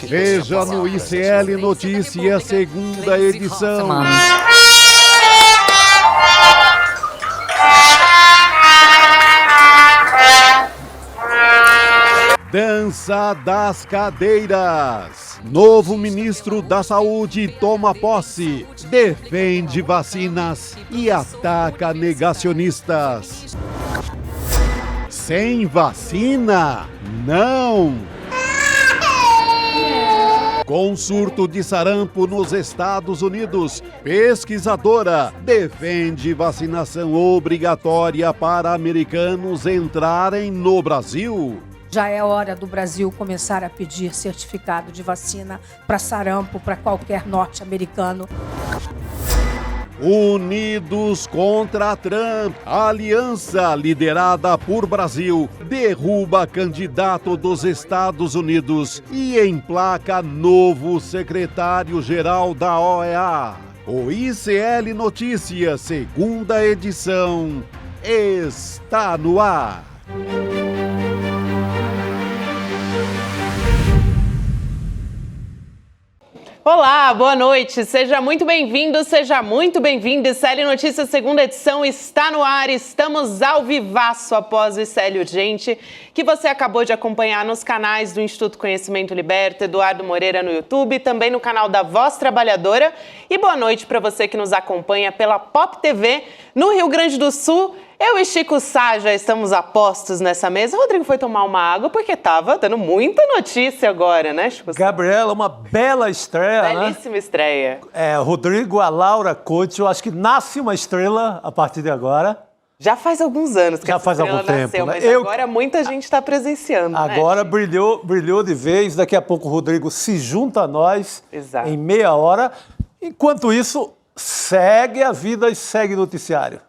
Veja no ICL Notícias, segunda edição. Dança das cadeiras. Novo ministro da Saúde toma posse, defende vacinas e ataca negacionistas. Sem vacina? Não! Com surto de sarampo nos Estados Unidos, pesquisadora defende vacinação obrigatória para americanos entrarem no Brasil. Já é hora do Brasil começar a pedir certificado de vacina para sarampo para qualquer norte-americano. Unidos contra Trump, a aliança liderada por Brasil derruba candidato dos Estados Unidos e emplaca novo secretário-geral da OEA. O ICL Notícias, segunda edição, está no ar. Olá, boa noite, seja muito bem-vindo, seja muito bem-vinda. ICL Notícias, segunda edição, está no ar, estamos ao vivaço após o ICL Urgente, que você acabou de acompanhar nos canais do Instituto Conhecimento Liberta, Eduardo Moreira no YouTube, também no canal da Voz Trabalhadora. E boa noite para você que nos acompanha pela Pop TV no Rio Grande do Sul. Eu e Chico Sá já estamos a postos nessa mesa. O Rodrigo foi tomar uma água porque estava dando muita notícia agora, né, Chico Sá? Gabriela, uma bela estreia, Belíssima estreia. Rodrigo, a Laura Couto, eu acho que nasce uma estrela a partir de agora. Já faz alguns anos que já essa faz estrela algum tempo, nasceu, né? mas agora muita gente está presenciando, agora né? brilhou de vez, daqui a pouco o Rodrigo se junta a nós. Exato. Em meia hora. Enquanto isso, segue a vida e segue o noticiário.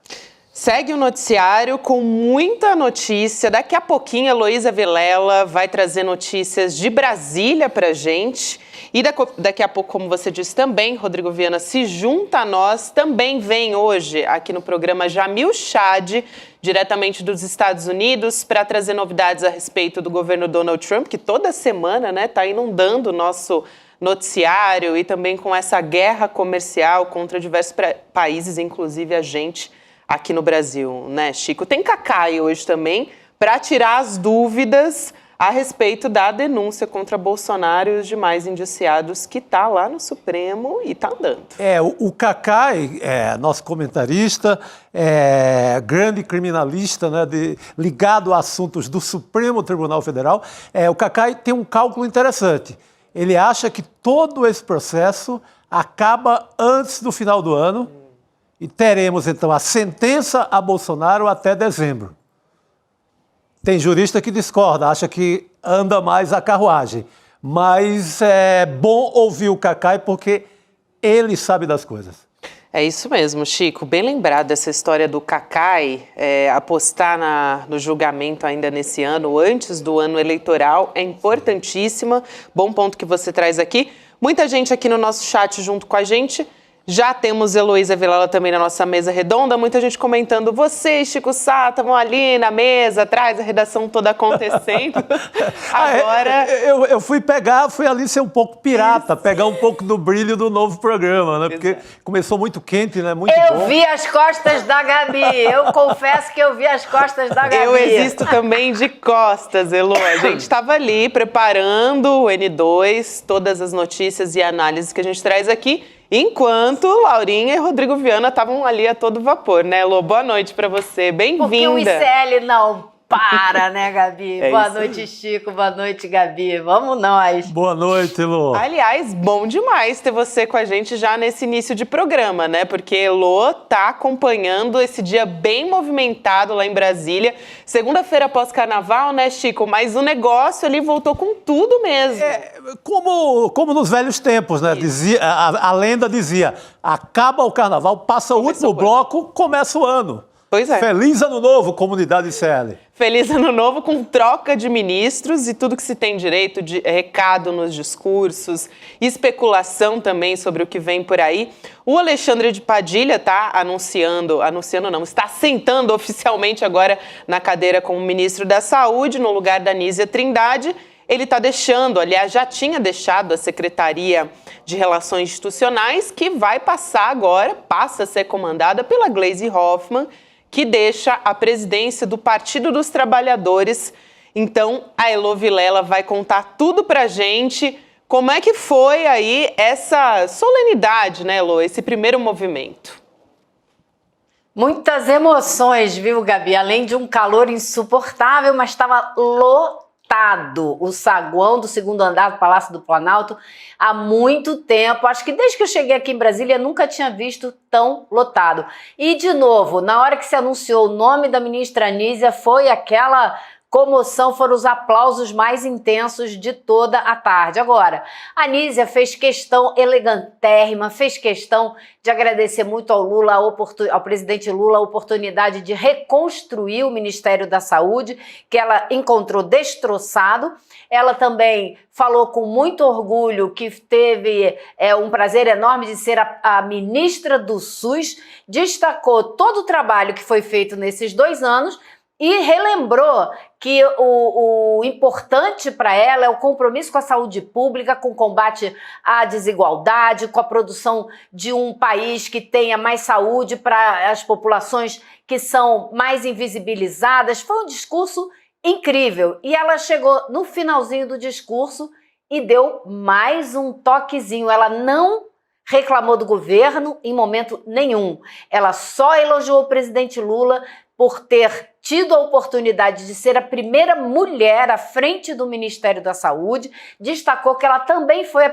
Segue o noticiário com muita notícia. Daqui a pouquinho, a Heloísa Vilela vai trazer notícias de Brasília pra gente. E daqui a pouco, como você disse também, Rodrigo Viana se junta a nós. Também vem hoje aqui no programa Jamil Chad, diretamente dos Estados Unidos, para trazer novidades a respeito do governo Donald Trump, que toda semana, né, tá inundando o nosso noticiário e também com essa guerra comercial contra diversos países, inclusive a gente aqui no Brasil, né, Chico? Tem Cacai hoje também para tirar as dúvidas a respeito da denúncia contra Bolsonaro e os demais indiciados que está lá no Supremo e está andando. O Cacai, nosso comentarista, grande criminalista, né, ligado a assuntos do Supremo Tribunal Federal. O Cacai tem um cálculo interessante. Ele acha que todo esse processo acaba antes do final do ano. E teremos, então, a sentença a Bolsonaro até dezembro. Tem jurista que discorda, acha que anda mais a carruagem. Mas é bom ouvir o Cacai porque ele sabe das coisas. É isso mesmo, Chico. Bem lembrado essa história do Cacai, apostar no julgamento ainda nesse ano, antes do ano eleitoral, é importantíssima. Bom ponto que você traz aqui. Muita gente aqui no nosso chat junto com a gente. Já temos Heloísa Vilela também na nossa mesa redonda, muita gente comentando, vocês, Chico Sá, estavam ali na mesa, atrás, a redação toda acontecendo. Agora... Eu fui ali ser um pouco pirata, pegar um pouco do brilho do novo programa, né? Porque começou muito quente, né? Muito bom. Eu vi as costas da Gabi, eu confesso que eu vi as costas da Gabi. Eu existo também de costas, Elo. A gente estava ali preparando o N2, todas as notícias e análises que a gente traz aqui, enquanto Laurinha e Rodrigo Viana estavam ali a todo vapor, né, Elô? Boa noite pra você, bem-vinda. Porque o ICL não para, né, Gabi? Boa noite, Chico, boa noite, Gabi. Vamos nós. Boa noite, Elô. Aliás, bom demais ter você com a gente já nesse início de programa, né? Porque Elô tá acompanhando esse dia bem movimentado lá em Brasília. Segunda-feira pós-carnaval, né, Chico? Mas o negócio ali voltou com tudo mesmo. Como nos velhos tempos, né? Dizia, a lenda dizia, acaba o carnaval, passa o último bloco, começa o ano. Pois é. Feliz Ano Novo, comunidade ICL. Feliz Ano Novo com troca de ministros e tudo que se tem direito de recado nos discursos, especulação também sobre o que vem por aí. O Alexandre de Padilha está está sentando oficialmente agora na cadeira como ministro da Saúde, no lugar da Nízia Trindade. ele está deixando, aliás, já tinha deixado a Secretaria de Relações Institucionais, que vai passar agora, passa a ser comandada pela Gleisi Hoffmann, que deixa a presidência do Partido dos Trabalhadores. Então, a Elo Vilela vai contar tudo pra gente. Como é que foi aí essa solenidade, né, Elo, esse primeiro movimento? Muitas emoções, viu, Gabi? Além de um calor insuportável, mas estava lotado o saguão do segundo andar do Palácio do Planalto há muito tempo. Acho que desde que eu cheguei aqui em Brasília, nunca tinha visto tão lotado. E, de novo, na hora que se anunciou o nome da ministra Anísia, foi aquela comoção, foram os aplausos mais intensos de toda a tarde. Agora, a Anísia fez questão elegantérrima, fez questão de agradecer muito ao Lula, ao presidente Lula, a oportunidade de reconstruir o Ministério da Saúde, que ela encontrou destroçado. Ela também falou com muito orgulho que teve um prazer enorme de ser a ministra do SUS, destacou todo o trabalho que foi feito nesses 2 anos, e relembrou que o importante para ela é o compromisso com a saúde pública, com o combate à desigualdade, com a produção de um país que tenha mais saúde para as populações que são mais invisibilizadas. Foi um discurso incrível. E ela chegou no finalzinho do discurso e deu mais um toquezinho. Ela não reclamou do governo em momento nenhum. Ela só elogiou o presidente Lula por ter tido a oportunidade de ser a primeira mulher à frente do Ministério da Saúde, destacou que ela também foi a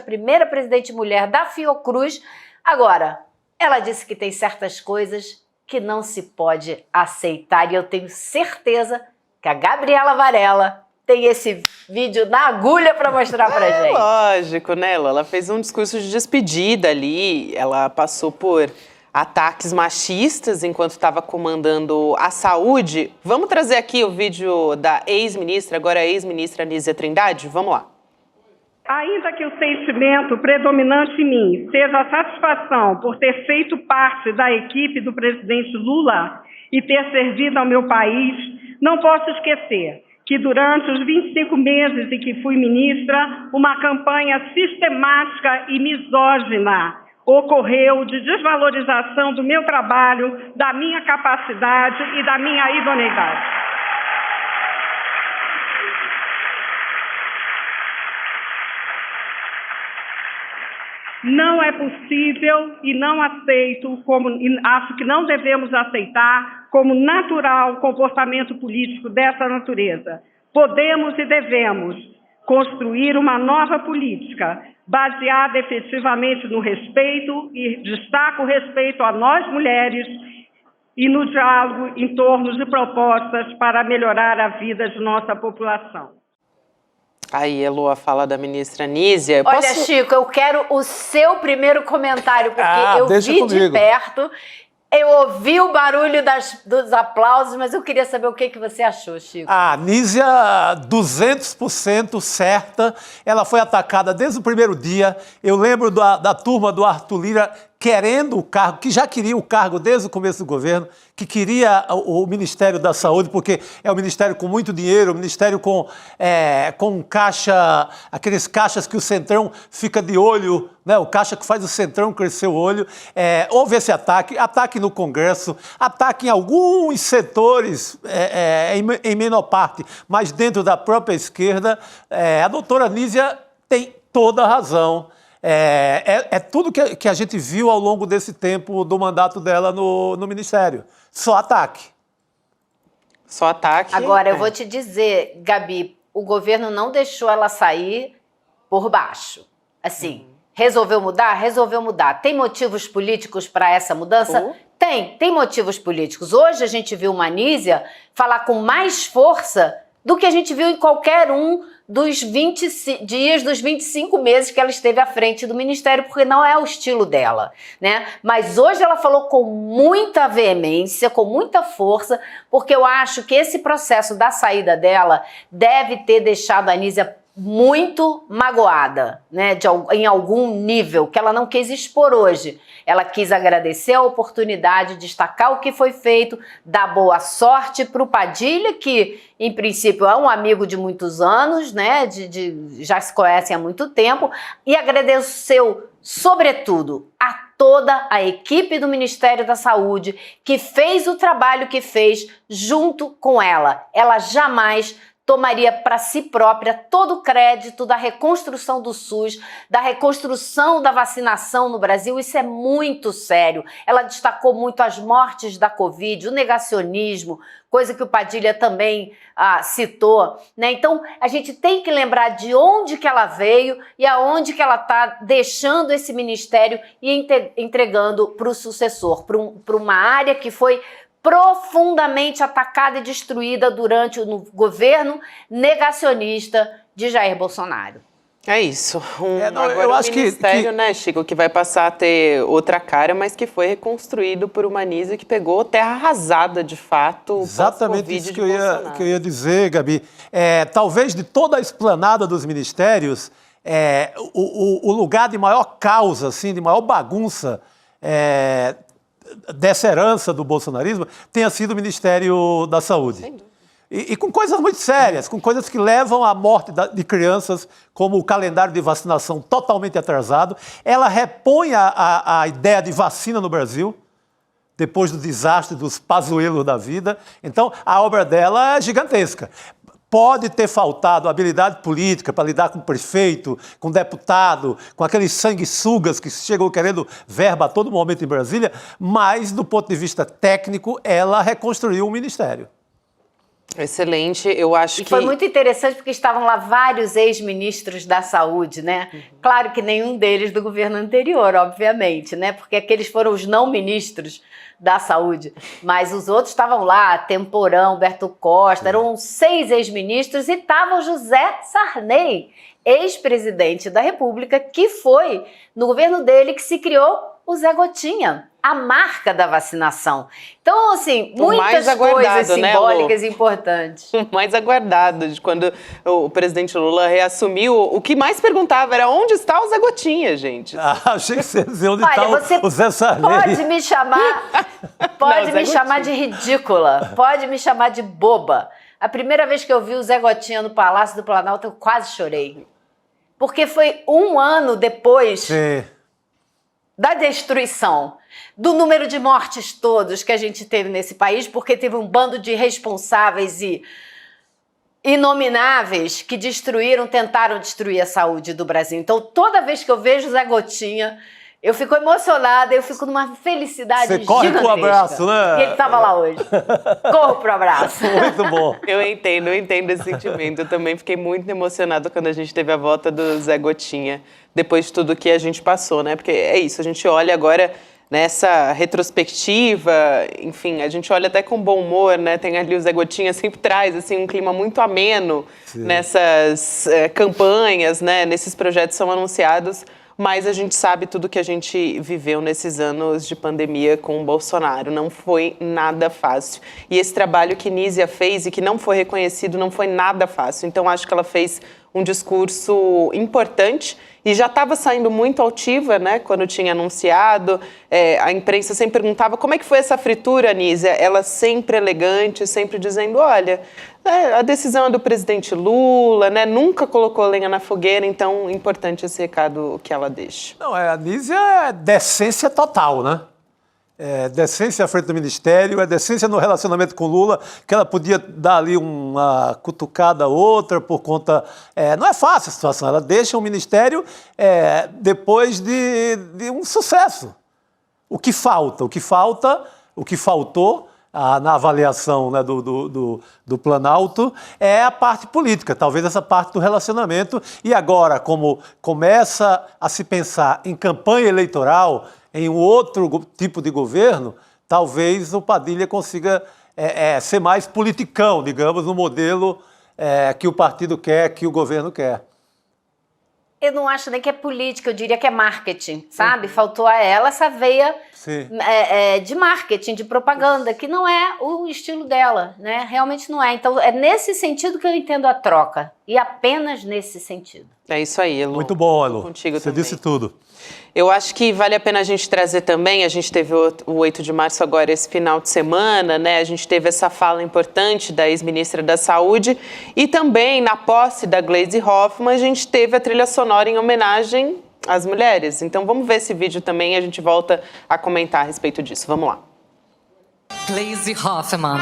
primeira presidente mulher da Fiocruz. Agora, ela disse que tem certas coisas que não se pode aceitar, e eu tenho certeza que a Gabriela Varela tem esse vídeo na agulha para mostrar pra gente. Lógico, né, ela fez um discurso de despedida ali, ela passou por ataques machistas enquanto estava comandando a saúde. Vamos trazer aqui o vídeo da ex-ministra, agora ex-ministra Anísia Trindade? Vamos lá. Ainda que o sentimento predominante em mim seja a satisfação por ter feito parte da equipe do presidente Lula e ter servido ao meu país, não posso esquecer que durante os 25 meses em que fui ministra, uma campanha sistemática e misógina ocorreu de desvalorização do meu trabalho, da minha capacidade e da minha idoneidade. Não é possível e não aceito, e acho que não devemos aceitar como natural o comportamento político dessa natureza. Podemos e devemos construir uma nova política baseada efetivamente no respeito, e destaco o respeito a nós mulheres e no diálogo em torno de propostas para melhorar a vida de nossa população. Aí, Elo, a fala da ministra Anísia. Olha, Chico, eu quero o seu primeiro comentário, porque eu vi comigo de perto, eu ouvi o barulho dos aplausos, mas eu queria saber o que você achou, Chico. A Anísia, 200% certa, ela foi atacada desde o primeiro dia. Eu lembro da turma do Arthur Lira querendo o cargo, que já queria o cargo desde o começo do governo, que queria o Ministério da Saúde, porque é um ministério com muito dinheiro, um ministério com caixa, aqueles caixas que o Centrão fica de olho, né? O caixa que faz o Centrão crescer o olho. Houve esse ataque no Congresso, ataque em alguns setores, em menor parte, mas dentro da própria esquerda. A doutora Anísia tem toda a razão. Tudo que a gente viu ao longo desse tempo do mandato dela no Ministério. Só ataque. Só ataque. Agora, eu vou te dizer, Gabi, o governo não deixou ela sair por baixo. Assim, resolveu mudar? Resolveu mudar. Tem motivos políticos para essa mudança? Tem motivos políticos. Hoje a gente viu uma Anísia falar com mais força do que a gente viu em qualquer um dos 20 dias, dos 25 meses que ela esteve à frente do Ministério, porque não é o estilo dela, né? Mas hoje ela falou com muita veemência, com muita força, porque eu acho que esse processo da saída dela deve ter deixado a Anísia muito magoada, né, em algum nível, que ela não quis expor hoje. Ela quis agradecer a oportunidade, destacar o que foi feito, dar boa sorte para o Padilha, que, em princípio, é um amigo de muitos anos, né, já se conhecem há muito tempo, e agradeceu, sobretudo, a toda a equipe do Ministério da Saúde, que fez o trabalho que fez junto com ela. Ela jamais tomaria para si própria todo o crédito da reconstrução do SUS, da reconstrução da vacinação no Brasil. Isso é muito sério. Ela destacou muito as mortes da Covid, o negacionismo, coisa que o Padilha também citou, né? Então, a gente tem que lembrar de onde que ela veio e aonde que ela está deixando esse ministério e entregando para o sucessor, para uma área que foi profundamente atacada e destruída durante o governo negacionista de Jair Bolsonaro. É isso. Não, agora eu o acho ministério, né, Chico, que vai passar a ter outra cara, mas que foi reconstruído por uma Anísia que pegou terra arrasada, de fato. Exatamente isso que eu ia dizer, Gabi. Talvez de toda a esplanada dos ministérios, o lugar de maior causa, assim, de maior bagunça dessa herança do bolsonarismo tenha sido o Ministério da Saúde. E com coisas muito sérias, com coisas que levam à morte de crianças, como o calendário de vacinação totalmente atrasado. Ela repõe a ideia de vacina no Brasil, depois do desastre dos Pazuello da vida. Então, a obra dela é gigantesca. Pode ter faltado habilidade política para lidar com o prefeito, com o deputado, com aqueles sanguessugas que chegam querendo verba a todo momento em Brasília, mas, do ponto de vista técnico, ela reconstruiu o ministério. Excelente, eu acho que... E foi muito interessante porque estavam lá vários ex-ministros da saúde, né? Claro que nenhum deles do governo anterior, obviamente, né? Porque aqueles foram os não ministros da saúde, mas os outros estavam lá, Temporão, Humberto Costa, eram 6 ex-ministros e estava o José Sarney, ex-presidente da República, que foi no governo dele que se criou o Zé Gotinha, a marca da vacinação. Então, assim, muitas coisas simbólicas e importantes. O mais aguardado de quando o presidente Lula reassumiu, o que mais perguntava era onde está o Zé Gotinha, gente? Achei que você ia dizer onde está o Zé Sarney. Pode me chamar, chamar de ridícula, pode me chamar de boba. A primeira vez que eu vi o Zé Gotinha no Palácio do Planalto, eu quase chorei. Porque foi um ano depois da destruição, do número de mortes todos que a gente teve nesse país, porque teve um bando de responsáveis e inomináveis que tentaram destruir a saúde do Brasil. Então, toda vez que eu vejo o Zé Gotinha, eu fico emocionada, eu fico numa felicidade gigantesca. Você corre pro abraço, né? E ele estava lá hoje. Corro pro abraço. Muito bom. Eu entendo esse sentimento. Eu também fiquei muito emocionada quando a gente teve a volta do Zé Gotinha, depois de tudo que a gente passou, né? Porque é isso, a gente olha agora nessa retrospectiva, enfim, a gente olha até com bom humor, né? Tem ali o Zé Gotinha, sempre traz assim, um clima muito ameno nessas campanhas, né? Nesses projetos que são anunciados, mas a gente sabe tudo que a gente viveu nesses anos de pandemia com o Bolsonaro. Não foi nada fácil. E esse trabalho que Nísia fez e que não foi reconhecido não foi nada fácil. Então, acho que ela fez um discurso importante e já estava saindo muito altiva, né, quando tinha anunciado. A imprensa sempre perguntava como é que foi essa fritura, Nísia? Ela sempre elegante, sempre dizendo, olha, a decisão é do presidente Lula, né, nunca colocou lenha na fogueira, então importante esse recado que ela deixa. Não, a Nísia é decência total, né? Decência à frente do ministério, decência no relacionamento com Lula, que ela podia dar ali uma cutucada outra por conta... não é fácil a situação, ela deixa o ministério depois de um sucesso. O que faltou na avaliação, né, do Planalto é a parte política, talvez essa parte do relacionamento. E agora, como começa a se pensar em campanha eleitoral, em um outro tipo de governo, talvez o Padilha consiga ser mais politicão, digamos, no modelo que o partido quer, que o governo quer. eu não acho nem que é política, eu diria que é marketing, sabe? Faltou a ela essa veia de marketing, de propaganda, que não é o estilo dela, né? Realmente não é. Então, é nesse sentido que eu entendo a troca, e apenas nesse sentido. É isso aí, Elu. Muito bom, Elu. Contigo Você também. disse tudo. Eu acho que vale a pena a gente trazer também, a gente teve o 8 de março agora, esse final de semana, né? A gente teve essa fala importante da ex-ministra da Saúde e também, na posse da Gleisi Hoffmann, a gente teve a trilha sonora em homenagem às mulheres. Então vamos ver esse vídeo também e a gente volta a comentar a respeito disso. Vamos lá. Gleisi Hoffmann.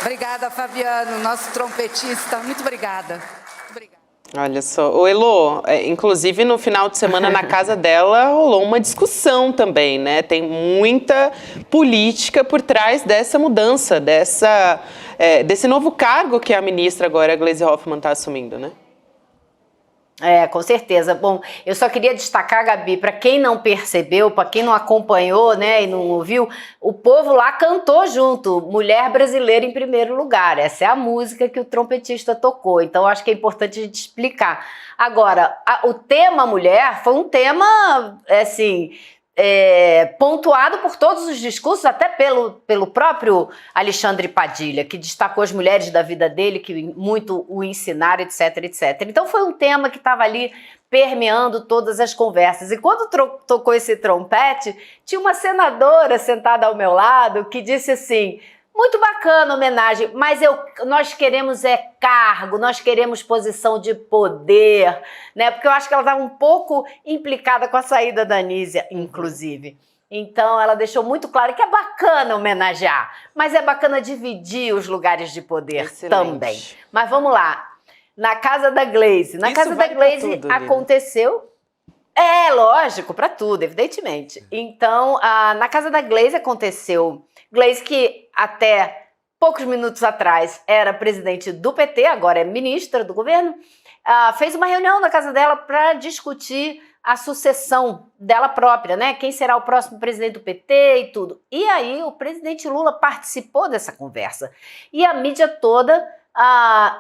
Obrigada, Fabiano, nosso trompetista. Muito obrigada. Olha só, o Elo, inclusive no final de semana na casa dela rolou uma discussão também, né? Tem muita política por trás dessa mudança, desse novo cargo que a ministra agora, a Gleisi Hoffmann, está assumindo, né? Com certeza. Bom, eu só queria destacar, Gabi, para quem não percebeu, para quem não acompanhou, né, e não ouviu, o povo lá cantou junto, Mulher Brasileira em Primeiro Lugar. Essa é a música que o trompetista tocou, então acho que é importante a gente explicar. Agora, o tema mulher foi um tema, assim, pontuado por todos os discursos, até pelo próprio Alexandre Padilha, que destacou as mulheres da vida dele, que muito o ensinaram, etc, etc. Então foi um tema que estava ali permeando todas as conversas. E quando tocou esse trompete, tinha uma senadora sentada ao meu lado que disse assim: muito bacana a homenagem, mas nós queremos cargo, nós queremos posição de poder, né? Porque eu acho que ela estava um pouco implicada com a saída da Anísia, inclusive. Então, ela deixou muito claro que é bacana homenagear, mas é bacana dividir os lugares de poder também. Mas vamos lá, na casa da Gleisi. Na casa da Gleisi aconteceu... lógico, para tudo, evidentemente. Então, na casa da Gleisi aconteceu... Gleisi, que até poucos minutos atrás era presidente do PT, agora é ministra do governo, fez uma reunião na casa dela para discutir a sucessão dela própria, né? Quem será o próximo presidente do PT e tudo. E aí o presidente Lula participou dessa conversa. E a mídia toda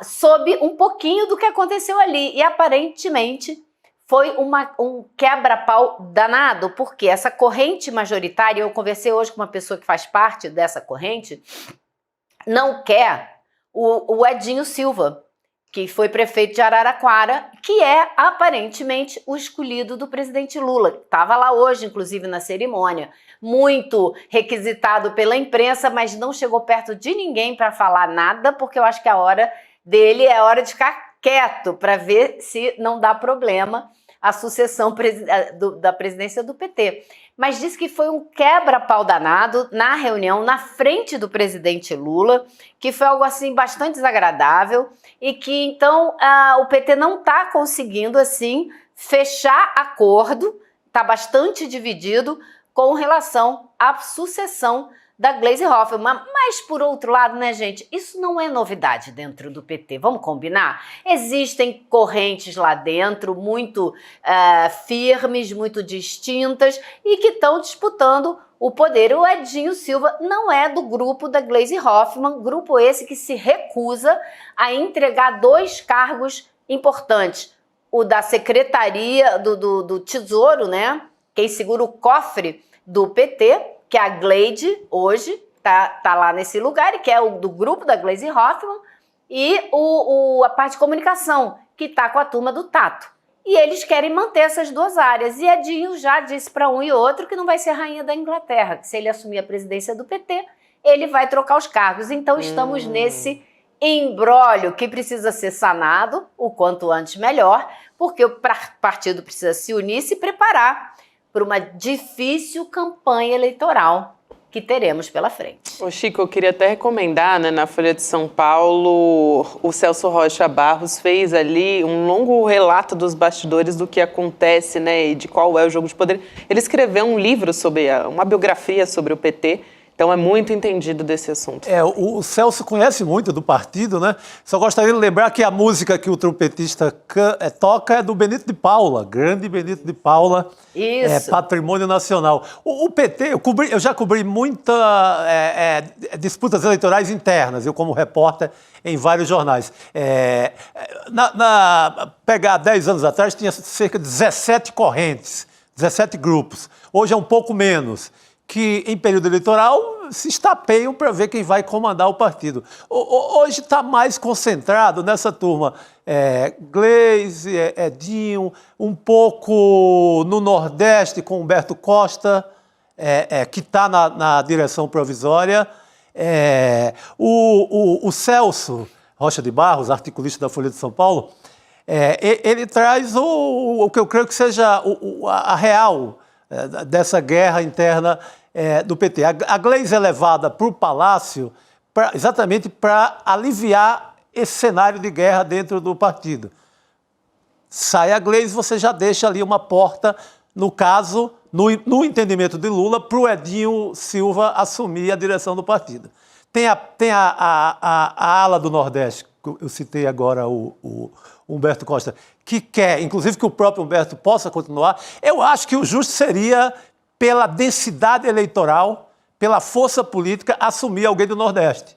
soube um pouquinho do que aconteceu ali. E aparentemente foi um quebra-pau danado, porque essa corrente majoritária, eu conversei hoje com uma pessoa que faz parte dessa corrente, não quer o Edinho Silva, que foi prefeito de Araraquara, que é aparentemente o escolhido do presidente Lula. Estava lá hoje, inclusive, na cerimônia. Muito requisitado pela imprensa, mas não chegou perto de ninguém para falar nada, porque eu acho que a hora dele é hora de ficar quieto para ver se não dá problema a sucessão da presidência do PT. Mas disse que foi um quebra-pau danado na reunião, na frente do presidente Lula, que foi algo assim bastante desagradável e que então o PT não está conseguindo assim fechar acordo, está bastante dividido com relação à sucessão da Gleisi Hoffmann. Mas, por outro lado, né, gente, isso não é novidade dentro do PT, vamos combinar? Existem correntes lá dentro muito firmes, muito distintas e que estão disputando o poder. O Edinho Silva não é do grupo da Gleisi Hoffmann, grupo esse que se recusa a entregar 2 cargos importantes. O da Secretaria do Tesouro, né? Quem segura o cofre do PT, que é a Gleide, hoje, tá lá nesse lugar, e que é o do grupo da Gleisi Hoffmann, e a parte de comunicação, que está com a turma do Tato. E eles querem manter essas 2 áreas. E Edinho já disse para um e outro que não vai ser rainha da Inglaterra, que se ele assumir a presidência do PT, ele vai trocar os cargos. Então estamos nesse imbróglio que precisa ser sanado o quanto antes melhor, porque o partido precisa se unir e se preparar para uma difícil campanha eleitoral que teremos pela frente. Ô Chico, eu queria até recomendar, né, na Folha de São Paulo, o Celso Rocha Barros fez ali um longo relato dos bastidores do que acontece, né, e de qual é o jogo de poder. Ele escreveu um livro uma biografia sobre o PT, Então é muito entendido desse assunto. O Celso conhece muito do partido, né? Só gostaria de lembrar que a música que o trompetista toca é do Benito de Paula, grande Benito de Paula. Isso. Patrimônio nacional. O PT, eu já cobri muitas disputas eleitorais internas, eu como repórter em vários jornais. Pegar 10 anos atrás, tinha cerca de 17 correntes, 17 grupos. Hoje é um pouco menos, que em período eleitoral se estapeiam para ver quem vai comandar o partido. Hoje está mais concentrado nessa turma Gleisi, Edinho, um pouco no Nordeste com Humberto Costa, que está na direção provisória. O Celso Rocha de Barros, articulista da Folha de São Paulo, ele traz o que eu creio que seja a real dessa guerra interna do PT. A Gleisi é levada para o Palácio exatamente para aliviar esse cenário de guerra dentro do partido. Sai a Gleisi, você já deixa ali uma porta, no caso, no entendimento de Lula, para o Edinho Silva assumir a direção do partido. Tem a ala do Nordeste, eu citei agora o Humberto Costa, que quer, inclusive, que o próprio Humberto possa continuar. Eu acho que o justo seria, pela densidade eleitoral, pela força política, assumir alguém do Nordeste.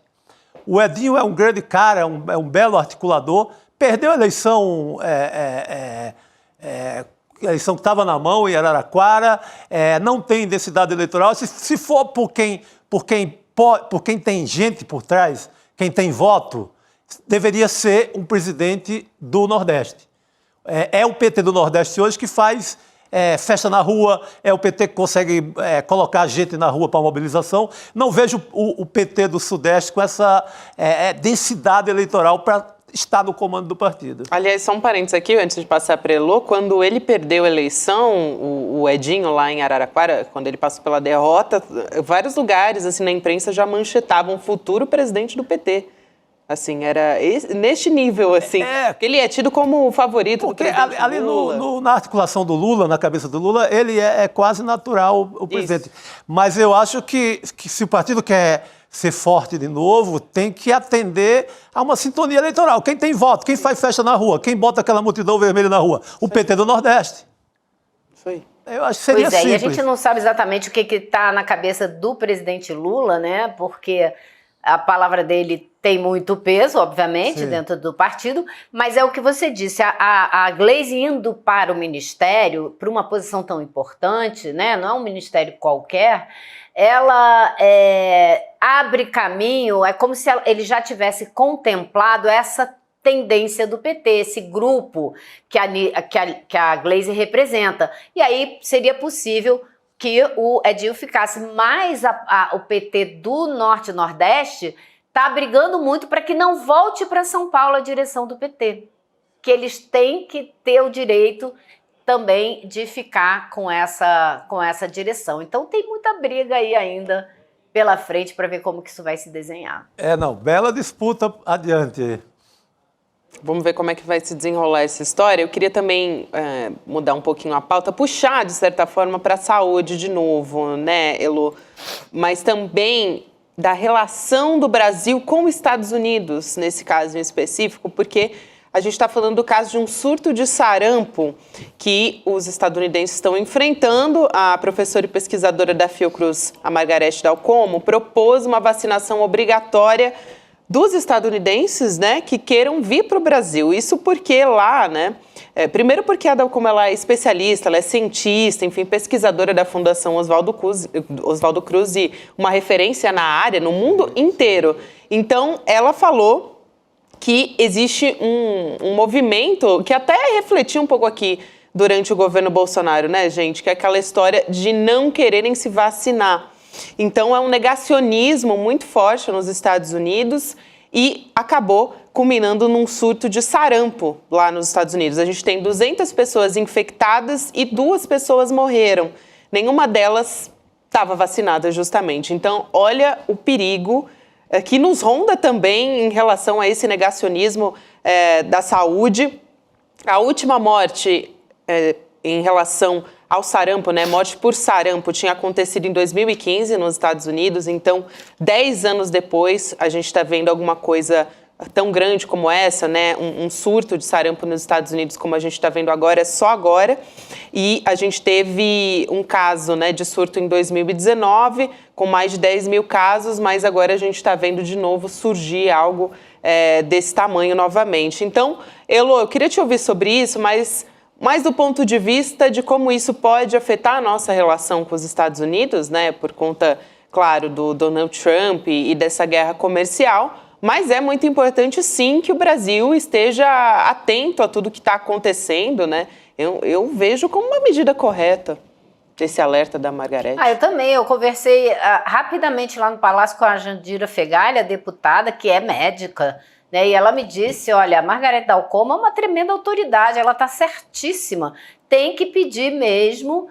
O Edinho é um grande cara, é um belo articulador, perdeu a eleição, a eleição que estava na mão em Araraquara, não tem densidade eleitoral. Se for por quem tem gente por trás, quem tem voto, deveria ser um presidente do Nordeste. É o PT do Nordeste hoje que faz festa na rua, é o PT que consegue colocar gente na rua para mobilização. Não vejo o PT do Sudeste com essa densidade eleitoral para estar no comando do partido. Aliás, só um parênteses aqui, antes de passar para Elô, quando ele perdeu a eleição, o Edinho lá em Araraquara, quando ele passou pela derrota, vários lugares assim, na imprensa já manchetavam o futuro presidente do PT. Assim, era neste nível, assim. Ele é tido como o favorito do presidente ali Lula. na articulação do Lula, na cabeça do Lula, ele é quase natural o presidente. Mas eu acho que se o partido quer ser forte de novo, tem que atender a uma sintonia eleitoral. Quem tem voto, quem faz festa na rua, quem bota aquela multidão vermelha na rua? O PT do Nordeste. Isso aí. Eu acho que seria simples. E a gente não sabe exatamente o que está na cabeça do presidente Lula, né? Porque a palavra dele tem muito peso, obviamente, dentro do partido, mas é o que você disse, a Gleisi indo para o ministério, para uma posição tão importante, né, não é um ministério qualquer, ela abre caminho, é como se ele já tivesse contemplado essa tendência do PT, esse grupo que a Gleisi representa. E aí seria possível que o Edinho ficasse, mais o PT do Norte e Nordeste está brigando muito para que não volte para São Paulo a direção do PT. Que eles têm que ter o direito também de ficar com essa direção. Então tem muita briga aí ainda pela frente para ver como que isso vai se desenhar. Bela disputa adiante. Vamos ver como é que vai se desenrolar essa história. Eu queria também mudar um pouquinho a pauta, puxar, de certa forma, para a saúde de novo, né, Elô? Mas também da relação do Brasil com os Estados Unidos, nesse caso em específico, porque a gente está falando do caso de um surto de sarampo que os estadunidenses estão enfrentando. A professora e pesquisadora da Fiocruz, a Margarete Dal Como, propôs uma vacinação obrigatória dos estadunidenses, né, que queiram vir para o Brasil. Isso porque lá, né, primeiro porque a Dal Como ela é especialista, ela é cientista, enfim, pesquisadora da Fundação Oswaldo Cruz e uma referência na área, no mundo inteiro. Então, ela falou que existe um movimento que até refletiu um pouco aqui durante o governo Bolsonaro, né, gente, que é aquela história de não quererem se vacinar. Então, é um negacionismo muito forte nos Estados Unidos e acabou culminando num surto de sarampo lá nos Estados Unidos. A gente tem 200 pessoas infectadas e 2 pessoas morreram. Nenhuma delas estava vacinada, justamente. Então, olha o perigo que nos ronda também em relação a esse negacionismo da saúde. A última morte em relação ao sarampo, né? Morte por sarampo tinha acontecido em 2015 nos Estados Unidos, então 10 anos depois a gente está vendo alguma coisa tão grande como essa, né? Um surto de sarampo nos Estados Unidos como a gente está vendo agora, é só agora. E a gente teve um caso, né, de surto em 2019, com mais de 10 mil casos, mas agora a gente está vendo de novo surgir algo desse tamanho novamente. Então, Elo, eu queria te ouvir sobre isso, mas mais do ponto de vista de como isso pode afetar a nossa relação com os Estados Unidos, né, por conta, claro, do Donald Trump e dessa guerra comercial. Mas é muito importante, sim, que o Brasil esteja atento a tudo que está acontecendo, né? Eu vejo como uma medida correta esse alerta da Margareth. Eu também. Eu conversei rapidamente lá no Palácio com a Jandira Fegali, a deputada, que é médica, né? E ela me disse, olha, a Margareth Dalcoma é uma tremenda autoridade, ela está certíssima. Tem que pedir mesmo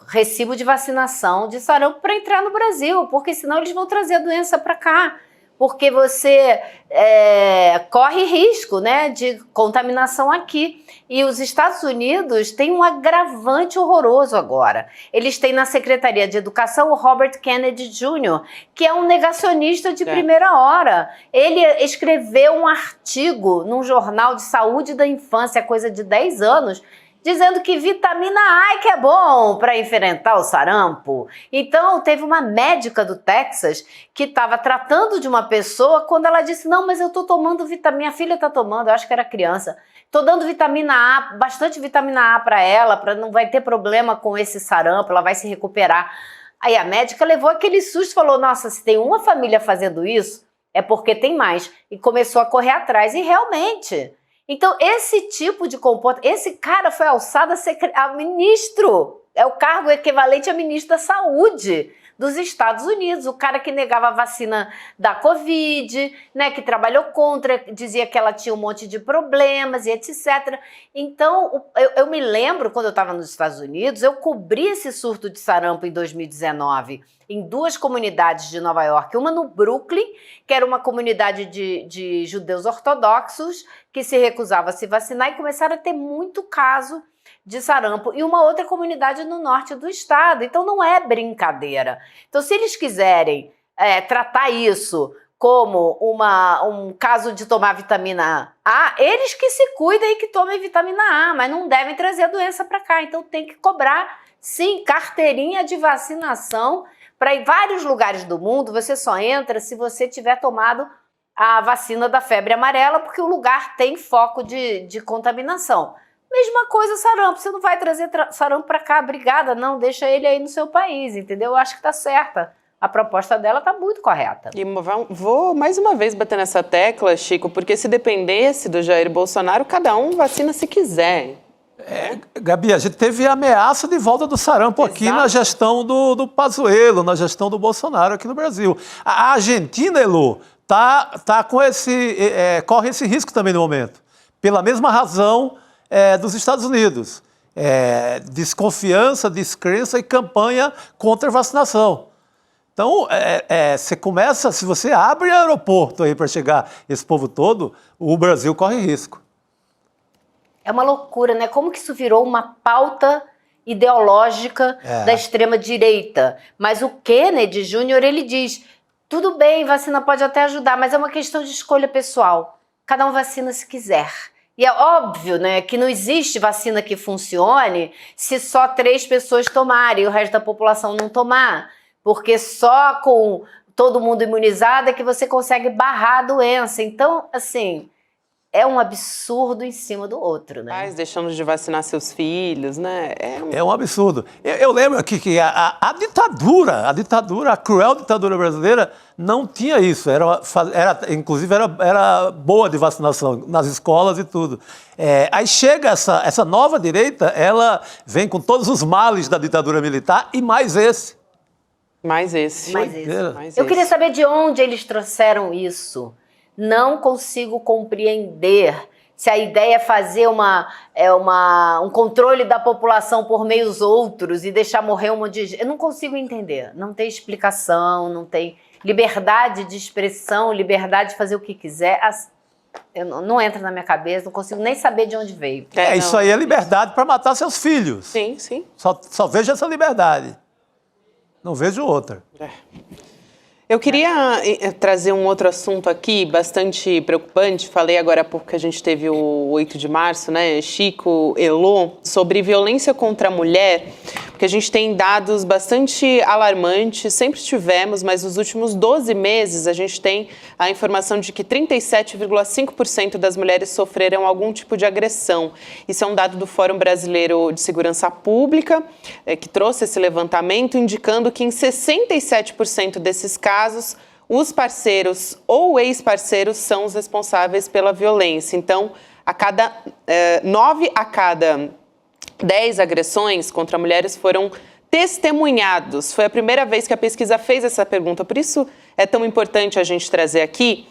recibo de vacinação de sarampo para entrar no Brasil, porque senão eles vão trazer a doença para cá. Porque você corre risco, né, de contaminação aqui. E os Estados Unidos têm um agravante horroroso agora. Eles têm na Secretaria de Educação o Robert Kennedy Jr., que é um negacionista de primeira hora. Ele escreveu um artigo num jornal de saúde da infância, coisa de 10 anos, dizendo que vitamina A é que é bom para enfrentar o sarampo. Então, teve uma médica do Texas que estava tratando de uma pessoa quando ela disse, não, mas eu estou tomando vitamina, minha filha está tomando, eu acho que era criança, estou dando vitamina A, bastante vitamina A para ela, para não vai ter problema com esse sarampo, ela vai se recuperar. Aí a médica levou aquele susto e falou, nossa, se tem uma família fazendo isso, é porque tem mais. E começou a correr atrás, e realmente... Então, esse tipo de comportamento, esse cara foi alçado a ministro, é o cargo equivalente a ministro da Saúde dos Estados Unidos, o cara que negava a vacina da Covid, né, que trabalhou contra, dizia que ela tinha um monte de problemas e etc. Então, eu me lembro, quando eu estava nos Estados Unidos, eu cobri esse surto de sarampo em 2019, em 2 comunidades de Nova York, uma no Brooklyn, que era uma comunidade de judeus ortodoxos que se recusava a se vacinar e começaram a ter muito caso de sarampo, e uma outra comunidade no norte do estado. Então não é brincadeira. Então, se eles quiserem tratar isso como um caso de tomar vitamina A, eles que se cuidem e que tomem vitamina A, mas não devem trazer a doença para cá. Então tem que cobrar, sim, carteirinha de vacinação. Para em vários lugares do mundo, você só entra se você tiver tomado a vacina da febre amarela, porque o lugar tem foco de contaminação. Mesma coisa sarampo, você não vai trazer sarampo para cá, obrigada, não, deixa ele aí no seu país, entendeu? Eu acho que tá certa. A proposta dela tá muito correta. E vou mais uma vez bater nessa tecla, Chico, porque se dependesse do Jair Bolsonaro, cada um vacina se quiser. Gabi, a gente teve ameaça de volta do sarampo aqui na gestão do Pazuello, na gestão do Bolsonaro aqui no Brasil. A Argentina, Elo, tá com corre esse risco também no momento, pela mesma razão dos Estados Unidos. Desconfiança, descrença e campanha contra a vacinação. Então, se você abre aeroporto aí para chegar esse povo todo, o Brasil corre risco. É uma loucura, né? Como que isso virou uma pauta ideológica da extrema-direita? Mas o Kennedy Jr., ele diz, tudo bem, vacina pode até ajudar, mas é uma questão de escolha pessoal. Cada um vacina se quiser. E é óbvio, né, que não existe vacina que funcione se só 3 pessoas tomarem e o resto da população não tomar. Porque só com todo mundo imunizado é que você consegue barrar a doença. Então, assim... é um absurdo em cima do outro, né? Pais deixando de vacinar seus filhos, né? É um absurdo. Eu lembro aqui que a ditadura, a cruel ditadura brasileira não tinha isso. Inclusive era boa de vacinação nas escolas e tudo. Aí chega essa nova direita, ela vem com todos os males da ditadura militar e mais esse. Mais esse. Eu queria saber de onde eles trouxeram isso. Não consigo compreender se a ideia é fazer um controle da população por meios outros e deixar morrer um monte de gente. Eu não consigo entender. Não tem explicação, não tem liberdade de expressão, liberdade de fazer o que quiser. Não entra na minha cabeça, não consigo nem saber de onde veio. Isso aí é liberdade para matar seus filhos. Sim, sim. Só vejo essa liberdade. Não vejo outra. Eu queria trazer um outro assunto aqui, bastante preocupante. Falei agora há pouco que a gente teve o 8 de março, né? Chico, Elô, sobre violência contra a mulher, porque a gente tem dados bastante alarmantes, sempre tivemos, mas nos últimos 12 meses a gente tem a informação de que 37,5% das mulheres sofreram algum tipo de agressão. Isso é um dado do Fórum Brasileiro de Segurança Pública, que trouxe esse levantamento, indicando que em 67% desses casos, os parceiros ou ex-parceiros são os responsáveis pela violência. Então, 9 a cada 10 agressões contra mulheres foram testemunhados. Foi a primeira vez que a pesquisa fez essa pergunta, por isso é tão importante a gente trazer aqui.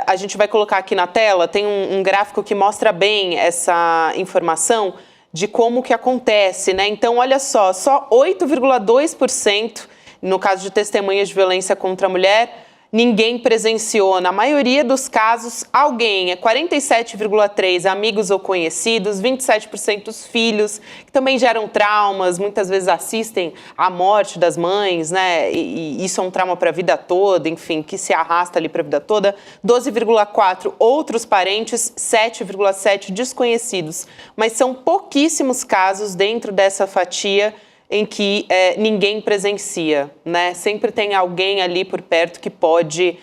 A gente vai colocar aqui na tela, tem um gráfico que mostra bem essa informação de como que acontece, né? Então, olha só 8,2% no caso de testemunhas de violência contra a mulher, ninguém presenciou. Na maioria dos casos, alguém. 47,3% amigos ou conhecidos, 27% os filhos, que também geram traumas, muitas vezes assistem à morte das mães, né? E isso é um trauma para a vida toda, enfim, que se arrasta ali para a vida toda. 12,4% outros parentes, 7,7% desconhecidos. Mas são pouquíssimos casos dentro dessa fatia em que ninguém presencia, né? Sempre tem alguém ali por perto que pode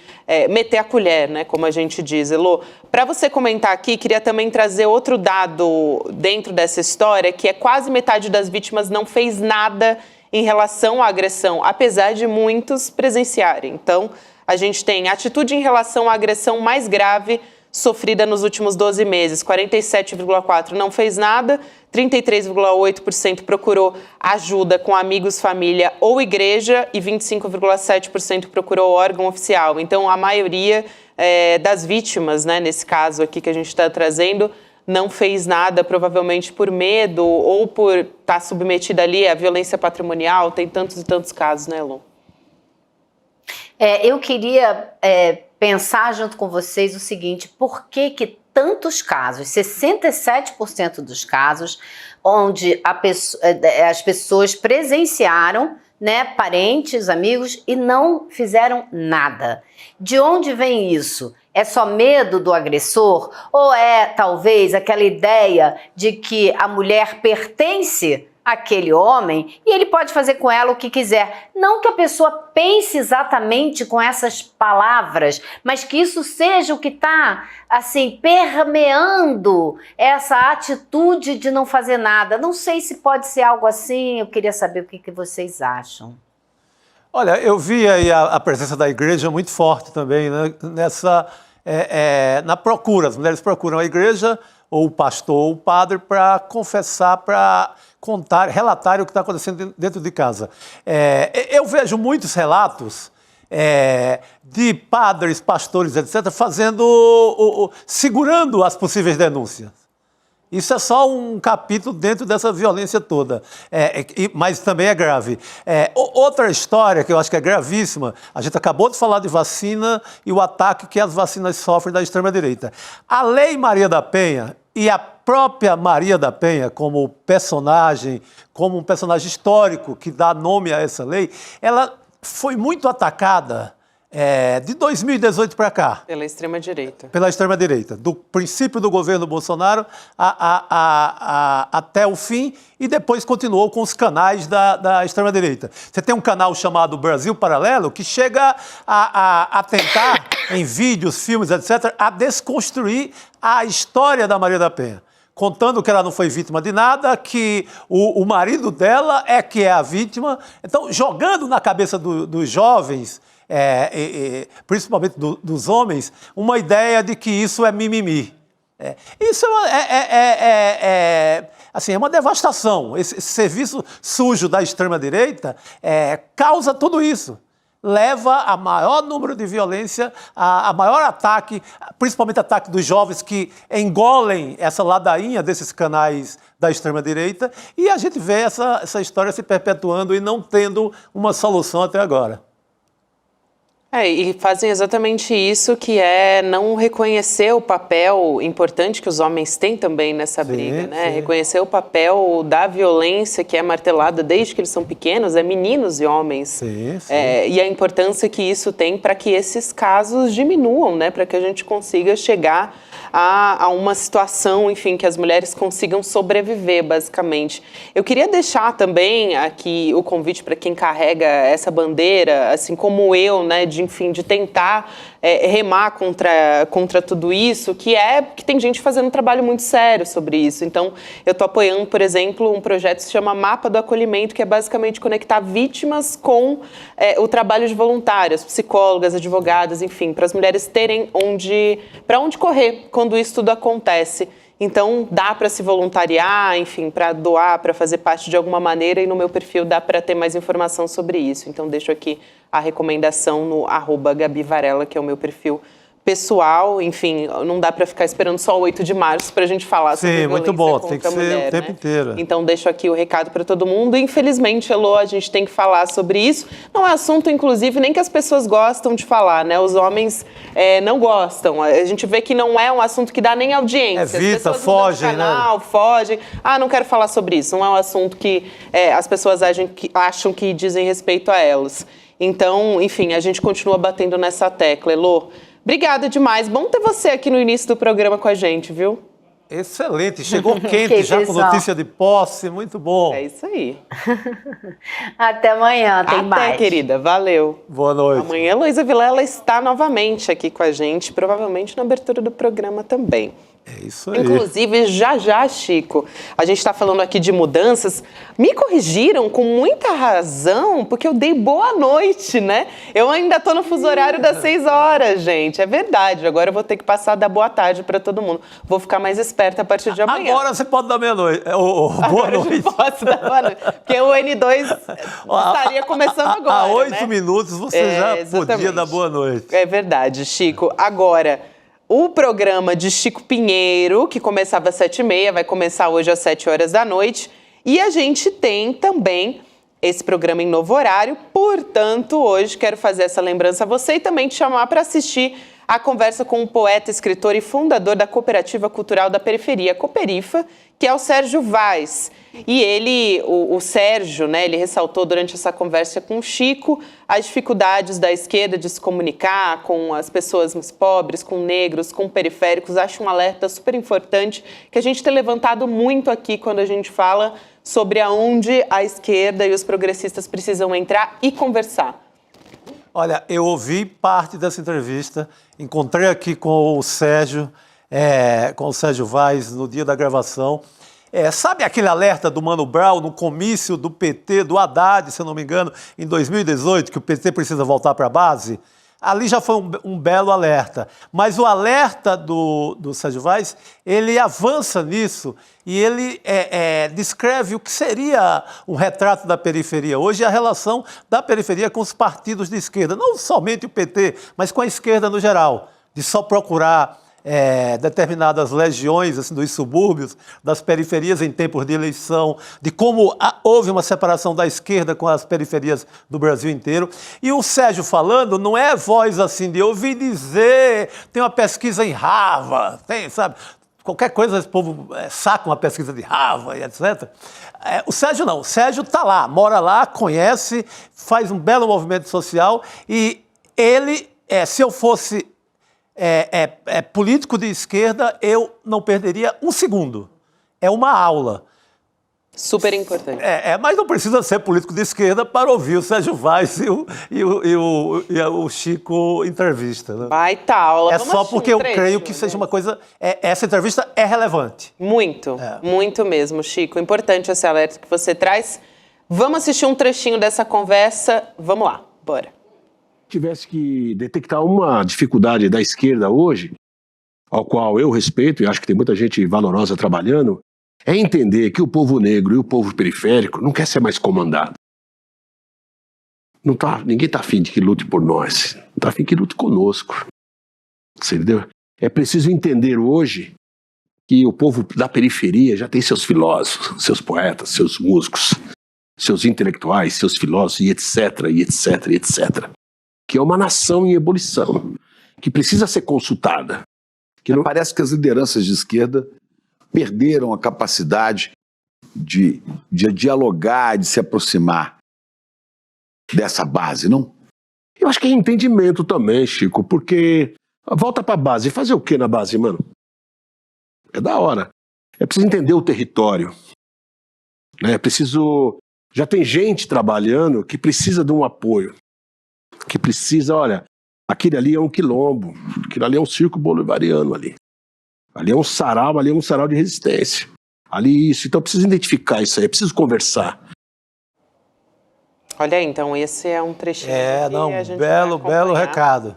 meter a colher, né? Como a gente diz. Elô, para você comentar aqui, queria também trazer outro dado dentro dessa história, que é quase metade das vítimas não fez nada em relação à agressão, apesar de muitos presenciarem. Então, a gente tem atitude em relação à agressão mais grave sofrida nos últimos 12 meses. 47,4% não fez nada, 33,8% procurou ajuda com amigos, família ou igreja e 25,7% procurou órgão oficial. Então, a maioria das vítimas, né, nesse caso aqui que a gente está trazendo, não fez nada, provavelmente por medo ou por estar submetida ali à violência patrimonial. Tem tantos e tantos casos, né, Elô? Eu queria pensar junto com vocês o seguinte: por que tantos casos, 67% dos casos, onde as pessoas presenciaram, né, parentes, amigos, e não fizeram nada? De onde vem isso? É só medo do agressor? Ou é, talvez, aquela ideia de que a mulher pertence àquele homem e ele pode fazer com ela o que quiser? Não que a pessoa pense exatamente com essas palavras, mas que isso seja o que está, assim, permeando essa atitude de não fazer nada. Não sei se pode ser algo assim, eu queria saber o que vocês acham. Olha, eu vi aí a presença da igreja muito forte também, né? Na procura. As mulheres procuram a igreja, ou o pastor, ou o padre, para confessar, para contar, relatar o que está acontecendo dentro de casa. Eu vejo muitos relatos de padres, pastores, etc., segurando as possíveis denúncias. Isso é só um capítulo dentro dessa violência toda, mas também é grave. Outra história que eu acho que é gravíssima, a gente acabou de falar de vacina e o ataque que as vacinas sofrem da extrema-direita. A Lei Maria da Penha e a própria Maria da Penha, como um personagem histórico que dá nome a essa lei, ela foi muito atacada de 2018 para cá. Pela extrema-direita. Pela extrema-direita. Do princípio do governo Bolsonaro até o fim, e depois continuou com os canais da extrema-direita. Você tem um canal chamado Brasil Paralelo que chega a tentar, em vídeos, filmes, etc., a desconstruir a história da Maria da Penha, contando que ela não foi vítima de nada, que o marido dela que é a vítima. Então, jogando na cabeça dos jovens, principalmente dos homens, uma ideia de que isso é mimimi. Isso assim, é uma devastação. Esse serviço sujo da extrema-direita causa tudo isso. Leva a maior número de violência, a maior ataque, principalmente ataque dos jovens que engolem essa ladainha desses canais da extrema-direita, e a gente vê essa história se perpetuando e não tendo uma solução até agora. E fazem exatamente isso, que é não reconhecer o papel importante que os homens têm também nessa briga, né? Sim. Reconhecer o papel da violência que é martelada desde que eles são pequenos, meninos e homens. Sim. E a importância que isso tem para que esses casos diminuam, né? Para que a gente consiga chegar a uma situação, enfim, que as mulheres consigam sobreviver, basicamente. Eu queria deixar também aqui o convite para quem carrega essa bandeira, assim como eu, né, de tentar remar contra tudo isso, que tem gente fazendo um trabalho muito sério sobre isso. Então, eu estou apoiando, por exemplo, um projeto que se chama Mapa do Acolhimento, que é basicamente conectar vítimas com o trabalho de voluntárias, psicólogas, advogadas, enfim, para as mulheres terem para onde correr quando isso tudo acontece. Então, dá para se voluntariar, enfim, para doar, para fazer parte de alguma maneira, e no meu perfil dá para ter mais informação sobre isso. Então, deixo aqui a recomendação no @GabiVarella, que é o meu perfil pessoal. Enfim, não dá para ficar esperando só o 8 de março para a gente falar sobre violência muito bom, contra tem que a ser mulher, o tempo inteiro. Então, deixo aqui o recado para todo mundo. Infelizmente, Elô, a gente tem que falar sobre isso. Não é assunto, inclusive, nem que as pessoas gostam de falar, né? Os homens não gostam. A gente vê que não é um assunto que dá nem audiência. Evita, as pessoas fogem, mudam de canal, né? fogem. Não quero falar sobre isso. Não é um assunto que as pessoas acham que dizem respeito a elas. Então, enfim, a gente continua batendo nessa tecla. Elô, obrigada demais. Bom ter você aqui no início do programa com a gente, viu? Excelente, chegou quente já com notícia de posse, muito bom. É isso aí. Até amanhã, tem mais. Até, querida. Valeu. Boa noite. Amanhã, Heloísa Vilela está novamente aqui com a gente, provavelmente na abertura do programa também. É isso aí. Inclusive, já, Chico, a gente está falando aqui de mudanças. Me corrigiram com muita razão, porque eu dei boa noite, né? Eu ainda estou no fuso horário das 6 horas, gente. É verdade. Agora eu vou ter que passar a dar boa tarde para todo mundo. Vou ficar mais esperta a partir de amanhã. Agora você pode dar meia-noite. Boa noite. Eu posso dar boa noite. Porque o N2 estaria começando agora. Há 8 né? minutos você já exatamente. podia dar boa noite. É verdade, Chico. Agora, o programa de Chico Pinheiro, que começava às 7h30, vai começar hoje às 7 horas da noite. E a gente tem também esse programa em novo horário. Portanto, hoje quero fazer essa lembrança a você e também te chamar para assistir a conversa com o poeta, escritor e fundador da Cooperativa Cultural da Periferia, Cooperifa, que é o Sérgio Vaz. E ele, o Sérgio, né, ele ressaltou durante essa conversa com o Chico as dificuldades da esquerda de se comunicar com as pessoas mais pobres, com negros, com periféricos. Acho um alerta super importante que a gente tem levantado muito aqui quando a gente fala sobre aonde a esquerda e os progressistas precisam entrar e conversar. Olha, eu ouvi parte dessa entrevista, encontrei aqui com o Sérgio Vaz no dia da gravação. Sabe aquele alerta do Mano Brown no comício do PT, do Haddad, se eu não me engano, em 2018, que o PT precisa voltar para a base? Ali já foi um belo alerta. Mas o alerta do Sérgio Vaz, ele avança nisso e ele descreve o que seria um retrato da periferia hoje e a relação da periferia com os partidos de esquerda. Não somente o PT, mas com a esquerda no geral. De só procurar determinadas legiões assim, dos subúrbios, das periferias em tempos de eleição, de como houve uma separação da esquerda com as periferias do Brasil inteiro. E o Sérgio falando não é voz assim de ouvir dizer, tem uma pesquisa em Harvard, tem, sabe? Qualquer coisa esse povo saca uma pesquisa de Harvard, etc. O Sérgio não, o Sérgio está lá, mora lá, conhece, faz um belo movimento social e ele, se eu fosse político de esquerda, eu não perderia um segundo. É uma aula. Super importante. Mas não precisa ser político de esquerda para ouvir o Sérgio Vaz e o Chico entrevista. Né? Baita aula. Vamos só porque eu creio que seja uma coisa... essa entrevista é relevante. Muito, muito mesmo, Chico. Importante esse alerta que você traz. Vamos assistir um trechinho dessa conversa. Vamos lá, bora. Tivesse que detectar uma dificuldade da esquerda hoje, ao qual eu respeito e acho que tem muita gente valorosa trabalhando, é entender que o povo negro e o povo periférico não quer ser mais comandado. Ninguém está afim de que lute por nós, não está afim que lute conosco. Você entendeu? É preciso entender hoje que o povo da periferia já tem seus filósofos, seus poetas, seus músicos, seus intelectuais, seus filósofos e etc, e etc, e etc. que é uma nação em ebulição, que precisa ser consultada. Parece que as lideranças de esquerda perderam a capacidade de dialogar, de se aproximar dessa base, não? Eu acho que é entendimento também, Chico, porque volta pra base. Fazer o que na base, mano? É da hora. É preciso entender o território. Né? É preciso... Já tem gente trabalhando que precisa de um apoio. Que precisa, olha, aquele ali é um quilombo, aquele ali é um circo bolivariano ali. Ali é um sarau de resistência. Ali isso. Então, eu preciso identificar isso aí, eu preciso conversar. Olha aí, então esse é um trechinho que a gente belo recado.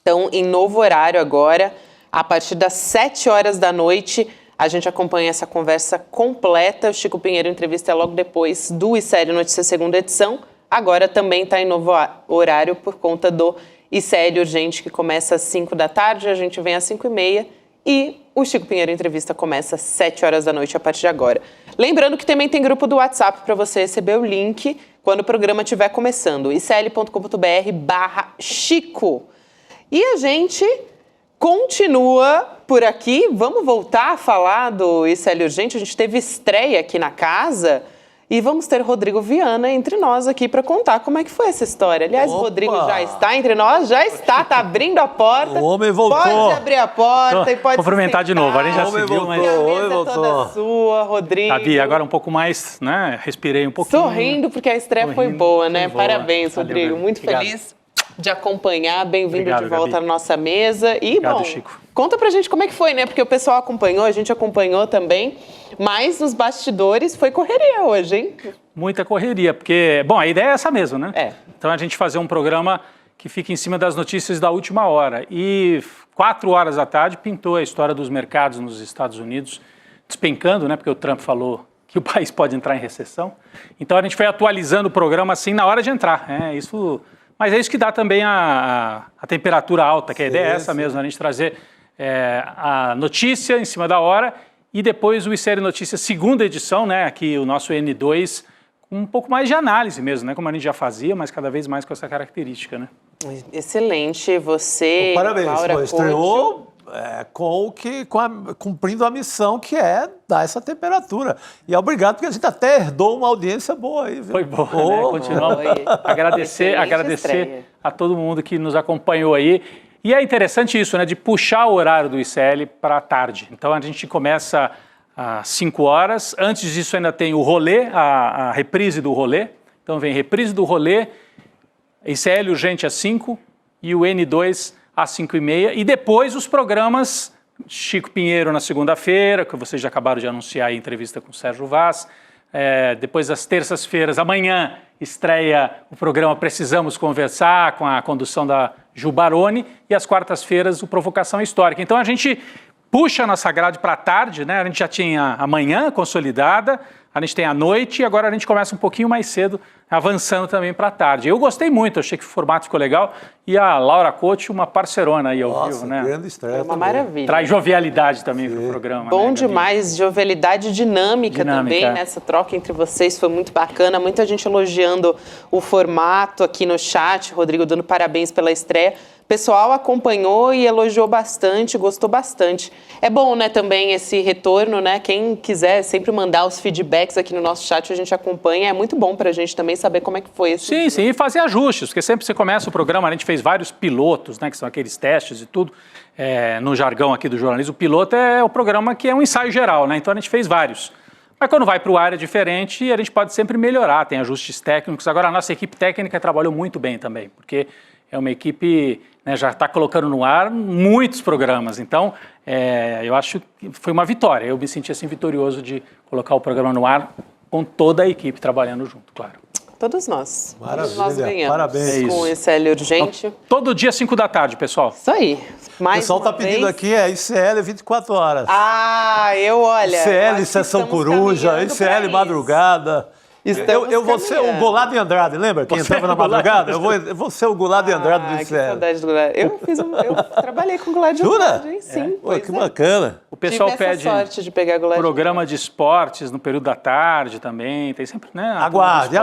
Então, em novo horário agora, a partir das 7 horas da noite, a gente acompanha essa conversa completa. O Chico Pinheiro entrevista logo depois do ICL Notícias segunda edição. Agora também está em novo horário por conta do ICL Urgente, que começa às 5 da tarde, a gente vem às 5h30 e o Chico Pinheiro Entrevista começa às 7 horas da noite a partir de agora. Lembrando que também tem grupo do WhatsApp para você receber o link quando o programa estiver começando, icl.com.br/Chico. E a gente continua por aqui, vamos voltar a falar do ICL Urgente, a gente teve estreia aqui na casa e vamos ter Rodrigo Viana entre nós aqui para contar como é que foi essa história. Aliás, o Rodrigo já está entre nós, está abrindo a porta. O homem voltou. Pode abrir a porta e pode cumprimentar de novo, a gente já se viu, mas... A mesa é toda sua, Rodrigo. Gabi, agora um pouco mais, né, respirei um pouquinho. Sorrindo, porque a estreia foi boa, né? Parabéns, Valeu, Rodrigo. Gabi. Muito Obrigado. feliz de acompanhar. Bem-vindo Obrigado, de volta Gabi. à nossa mesa. E, Obrigado, bom, Chico. conta pra gente como é que foi, né? Porque o pessoal acompanhou, a gente acompanhou também. Mas nos bastidores foi correria hoje, hein? Muita correria, porque, bom, a ideia é essa mesmo, né? É. Então a gente fazer um programa que fica em cima das notícias da última hora. E 4 horas da tarde pintou a história dos mercados nos Estados Unidos despencando, né? Porque o Trump falou que o país pode entrar em recessão. Então a gente foi atualizando o programa assim na hora de entrar. Mas é isso que dá também a temperatura alta, que a ideia é essa mesmo, a gente trazer a notícia em cima da hora e depois o ICL Notícias segunda edição, né? Aqui o nosso N2, com um pouco mais de análise mesmo, né? Como a gente já fazia, mas cada vez mais com essa característica, né? Excelente. Você, Parabéns, Laura estreou cumprindo a missão que é dar essa temperatura. E obrigado, porque a gente até herdou uma audiência boa aí, viu? Foi boa, né? Continuamos. Agradecer a todo mundo que nos acompanhou aí. E é interessante isso, né? De puxar o horário do ICL para a tarde. Então a gente começa às 5 horas. Antes disso ainda tem o rolê, a reprise do rolê. Então vem reprise do rolê, ICL Urgente às 5 e o N2 às 5h30. E depois os programas Chico Pinheiro na segunda-feira, que vocês já acabaram de anunciar a entrevista com o Sérgio Vaz. Depois, às terças-feiras, amanhã, estreia o programa Precisamos Conversar, com a condução da Ju Baroni, e às quartas-feiras, o Provocação Histórica. Então, a gente puxa a nossa grade para a tarde, né? A gente já tinha a manhã consolidada, a gente tem a noite, e agora a gente começa um pouquinho mais cedo, avançando também para a tarde. Eu gostei muito, achei que o formato ficou legal, e a Laura Coach, uma parcerona aí ao vivo, né? Grande estreia. É uma maravilha. Traz jovialidade também para o programa. Bom, né, demais, jovialidade dinâmica também, nessa troca entre vocês, foi muito bacana, muita gente elogiando o formato aqui no chat, Rodrigo dando parabéns pela estreia. O pessoal acompanhou e elogiou bastante, gostou bastante. É bom, né, também esse retorno, né? Quem quiser sempre mandar os feedbacks aqui no nosso chat, a gente acompanha. É muito bom pra gente também saber como é que foi esse dia. Sim, e fazer ajustes, porque sempre você começa o programa, a gente fez vários pilotos, né, que são aqueles testes e tudo, no jargão aqui do jornalismo. O piloto é o programa que é um ensaio geral, né? Então a gente fez vários. Mas quando vai para o ar é diferente e a gente pode sempre melhorar, tem ajustes técnicos. Agora a nossa equipe técnica trabalhou muito bem também, porque é uma equipe, né, já está colocando no ar muitos programas. Então, eu acho que foi uma vitória. Eu me senti assim vitorioso de colocar o programa no ar com toda a equipe trabalhando junto, claro. Todos nós. Maravilha. Todos nós ganhamos. Parabéns. Com o ICL Urgente. Então, todo dia, 5 da tarde, pessoal. Isso aí. O pessoal está pedindo aqui, ICL 24 horas. Olha... ICL Sessão Coruja, ICL Madrugada. Eu vou ser o Goulart de Andrade, lembra? Quem entrava na madrugada? Eu vou ser o Goulart de Andrade do ICL. Que saudade do Goulart. Eu trabalhei com o Goulart de Andrade, hein? Sim. Pô, que bacana. O pessoal Tive essa pede sorte de pegar Goulart programa de esportes no período da tarde também. Tem sempre, né? Aguarde.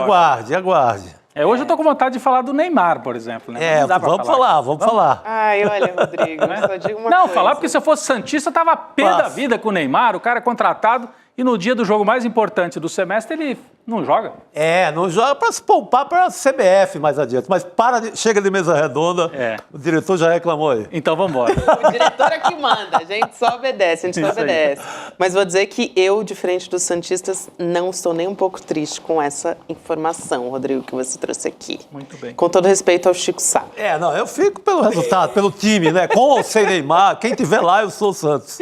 Hoje eu tô com vontade de falar do Neymar, por exemplo. Né? Não dá pra vamos falar. Ai, olha, Rodrigo, só digo uma Não, coisa. falar porque se eu fosse santista, eu tava pé da vida com o Neymar, o cara é contratado, e no dia do jogo mais importante do semestre ele não joga. Não joga para se poupar para a CBF mais adiante. Mas chega de mesa redonda, o diretor já reclamou aí. Então vamos embora. O diretor é que manda, a gente só obedece, Mas vou dizer que eu, diferente dos santistas, não estou nem um pouco triste com essa informação, Rodrigo, que você trouxe aqui. Muito bem. Com todo respeito ao Chico Sá. Eu fico pelo resultado, pelo time, né? Com ou sem Neymar, quem tiver lá, eu sou o Santos.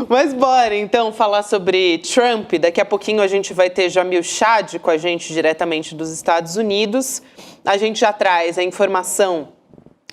Mas bora, então, falar sobre Trump. Daqui a pouquinho a gente vai ter Jamil Chad com a gente diretamente dos Estados Unidos. A gente já traz a informação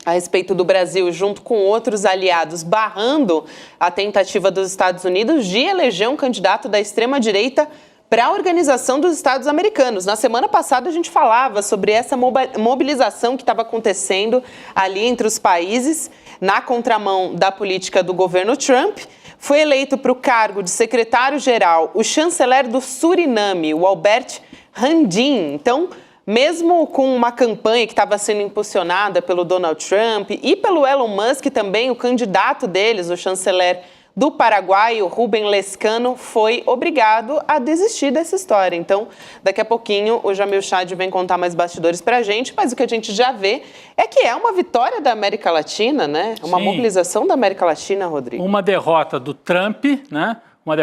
a respeito do Brasil, junto com outros aliados, barrando a tentativa dos Estados Unidos de eleger um candidato da extrema-direita para a Organização dos Estados Americanos. Na semana passada a gente falava sobre essa mobilização que estava acontecendo ali entre os países, na contramão da política do governo Trump. Foi eleito para o cargo de secretário-geral o chanceler do Suriname, o Albert Randin. Então, mesmo com uma campanha que estava sendo impulsionada pelo Donald Trump e pelo Elon Musk também, o candidato deles, o chanceler do Paraguai, o Rubem Lescano, foi obrigado a desistir dessa história. Então, daqui a pouquinho, o Jamil Chad vem contar mais bastidores pra gente, mas o que a gente já vê é que é uma vitória da América Latina, né? Uma mobilização da América Latina, Rodrigo. Uma derrota do Trump, né? Uma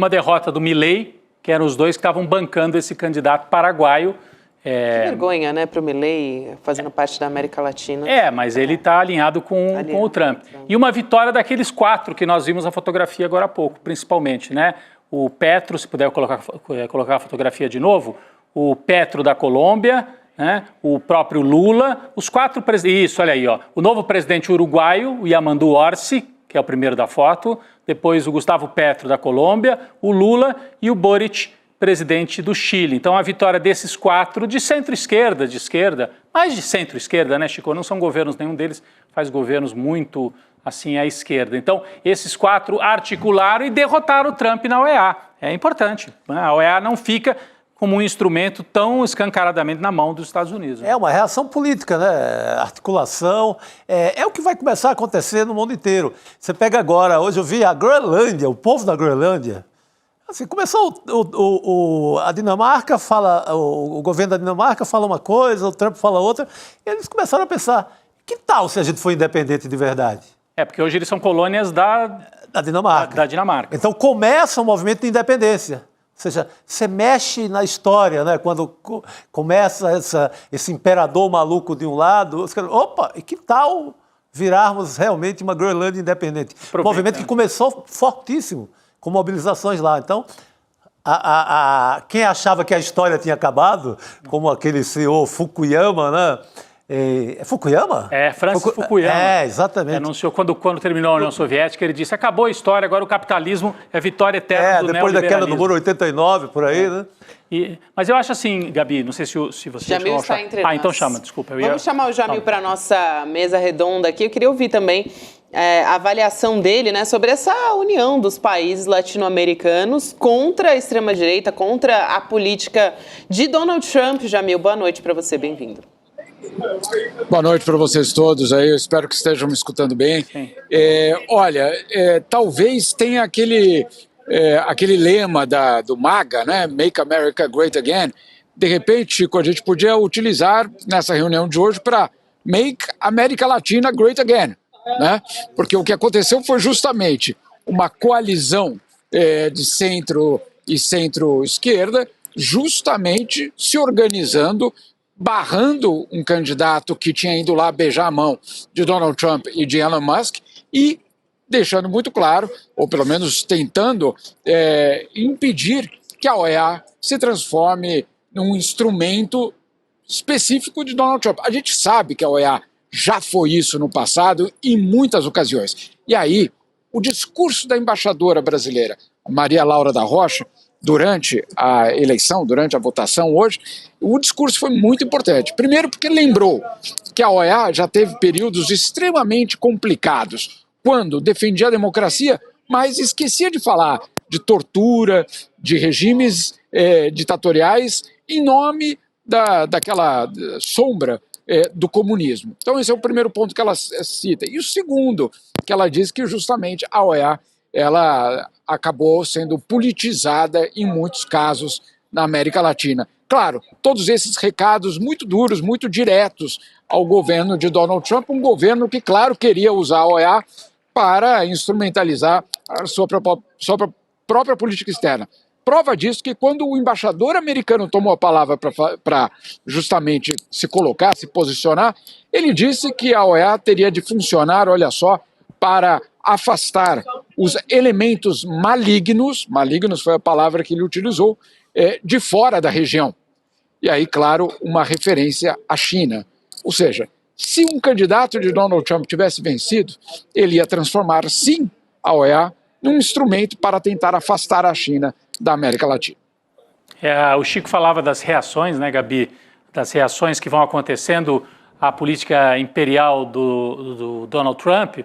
derrota do Milei, que eram os dois que estavam bancando esse candidato paraguaio. Que vergonha, né, para o Milei, fazendo parte da América Latina. Mas ele está alinhado com o Trump. E uma vitória daqueles 4 que nós vimos na fotografia agora há pouco, principalmente, né? O Petro, se puder colocar a fotografia de novo, o Petro da Colômbia, né? O próprio Lula, os 4 presidentes. Isso, olha aí, ó. O novo presidente uruguaio, o Yamandu Orsi, que é o primeiro da foto, depois o Gustavo Petro da Colômbia, o Lula e o Boric, presidente do Chile. Então, a vitória desses 4 de centro-esquerda, de esquerda, mais de centro-esquerda, né, Chico? Não são governos, nenhum deles faz governos muito, assim, à esquerda. Então, esses 4 articularam e derrotaram o Trump na OEA. É importante. A OEA não fica como um instrumento tão escancaradamente na mão dos Estados Unidos. É uma reação política, né? Articulação. É o que vai começar a acontecer no mundo inteiro. Você pega agora, hoje eu vi a Groenlândia, o povo da Groenlândia. Assim, começou a Dinamarca fala, o governo da Dinamarca fala uma coisa, o Trump fala outra, e eles começaram a pensar, que tal se a gente for independente de verdade? Porque hoje eles são colônias da Dinamarca. Da Dinamarca. Então começa um movimento de independência. Ou seja, você mexe na história, né? Quando começa esse imperador maluco de um lado, os caras, opa, e que tal virarmos realmente uma Groenlândia independente? Um movimento que começou fortíssimo, com mobilizações lá. Então, quem achava que a história tinha acabado, como aquele senhor Fukuyama, né? É Fukuyama? Francis Fukuyama. Exatamente. Anunciou quando terminou a União Soviética, ele disse, acabou a história, agora o capitalismo é vitória eterna do depois daquela do muro 89, por aí, né? Mas eu acho assim, Gabi, não sei se você... Jamil está entre nós. Então chama, desculpa. Vamos chamar o Jamil para a nossa mesa redonda aqui. Eu queria ouvir também a avaliação dele, né, sobre essa união dos países latino-americanos contra a extrema-direita, contra a política de Donald Trump. Jamil, boa noite para você, bem-vindo. Boa noite para vocês todos aí, eu espero que estejam me escutando bem. Olha, talvez tenha aquele lema do MAGA, né? Make America Great Again. De repente, Chico, a gente podia utilizar nessa reunião de hoje para Make América Latina Great Again, né? Porque o que aconteceu foi justamente uma coalizão de centro e centro-esquerda, justamente se organizando, barrando um candidato que tinha ido lá beijar a mão de Donald Trump e de Elon Musk e deixando muito claro, ou pelo menos tentando impedir que a OEA se transforme num instrumento específico de Donald Trump. A gente sabe que a OEA já foi isso no passado em muitas ocasiões. E aí, o discurso da embaixadora brasileira, Maria Laura da Rocha, durante a eleição, durante a votação hoje, o discurso foi muito importante. Primeiro porque lembrou que a OEA já teve períodos extremamente complicados, quando defendia a democracia, mas esquecia de falar de tortura, de regimes ditatoriais, em nome daquela sombra do comunismo. Então esse é o primeiro ponto que ela cita. E o segundo, que ela diz que justamente a OEA ela acabou sendo politizada em muitos casos na América Latina. Claro, todos esses recados muito duros, muito diretos ao governo de Donald Trump, um governo que, claro, queria usar a OEA para instrumentalizar a sua própria política externa. Prova disso que quando o embaixador americano tomou a palavra para justamente se colocar, se posicionar, ele disse que a OEA teria de funcionar, olha só, para afastar os elementos malignos foi a palavra que ele utilizou, de fora da região. E aí, claro, uma referência à China. Ou seja, se um candidato de Donald Trump tivesse vencido, ele ia transformar, sim, a OEA num instrumento para tentar afastar a China da América Latina. O Chico falava das reações, né, Gabi? Das reações que vão acontecendo à política imperial do Donald Trump.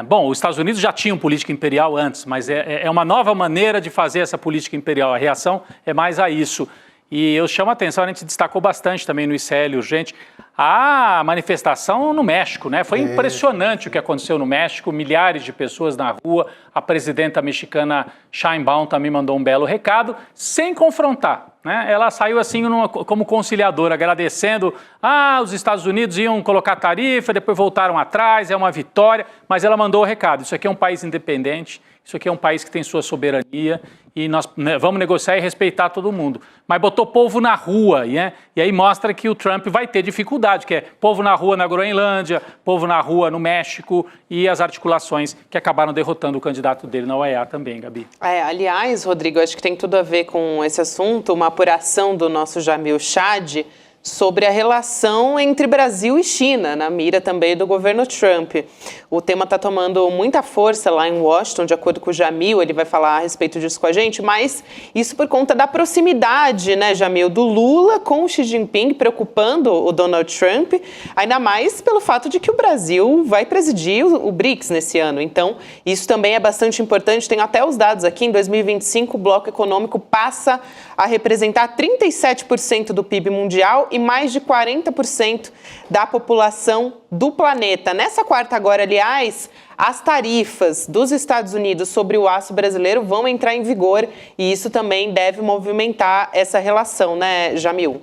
Bom, os Estados Unidos já tinham política imperial antes, mas é uma nova maneira de fazer essa política imperial. A reação é mais a isso. E eu chamo a atenção, a gente destacou bastante também no ICL Urgente, a manifestação no México, né? Foi impressionante o que aconteceu no México, milhares de pessoas na rua, a presidenta mexicana Sheinbaum também mandou um belo recado, sem confrontar, né? Ela saiu assim como conciliadora, agradecendo, os Estados Unidos iam colocar tarifa, depois voltaram atrás, é uma vitória, mas ela mandou o recado, isso aqui é um país independente, isso aqui é um país que tem sua soberania e nós vamos negociar e respeitar todo mundo. Mas botou povo na rua, né? E aí mostra que o Trump vai ter dificuldade, que é povo na rua na Groenlândia, povo na rua no México e as articulações que acabaram derrotando o candidato dele na OEA também, Gabi. Aliás, Rodrigo, acho que tem tudo a ver com esse assunto, uma apuração do nosso Jamil Chad sobre a relação entre Brasil e China, na mira também do governo Trump. O tema está tomando muita força lá em Washington, de acordo com o Jamil, ele vai falar a respeito disso com a gente, mas isso por conta da proximidade, né, Jamil, do Lula com o Xi Jinping, preocupando o Donald Trump, ainda mais pelo fato de que o Brasil vai presidir o BRICS nesse ano. Então, isso também é bastante importante. Tem até os dados aqui, em 2025, o bloco econômico passa a representar 37% do PIB mundial e mais de 40% da população do planeta. Nessa quarta agora, aliás, as tarifas dos Estados Unidos sobre o aço brasileiro vão entrar em vigor e isso também deve movimentar essa relação, né, Jamil?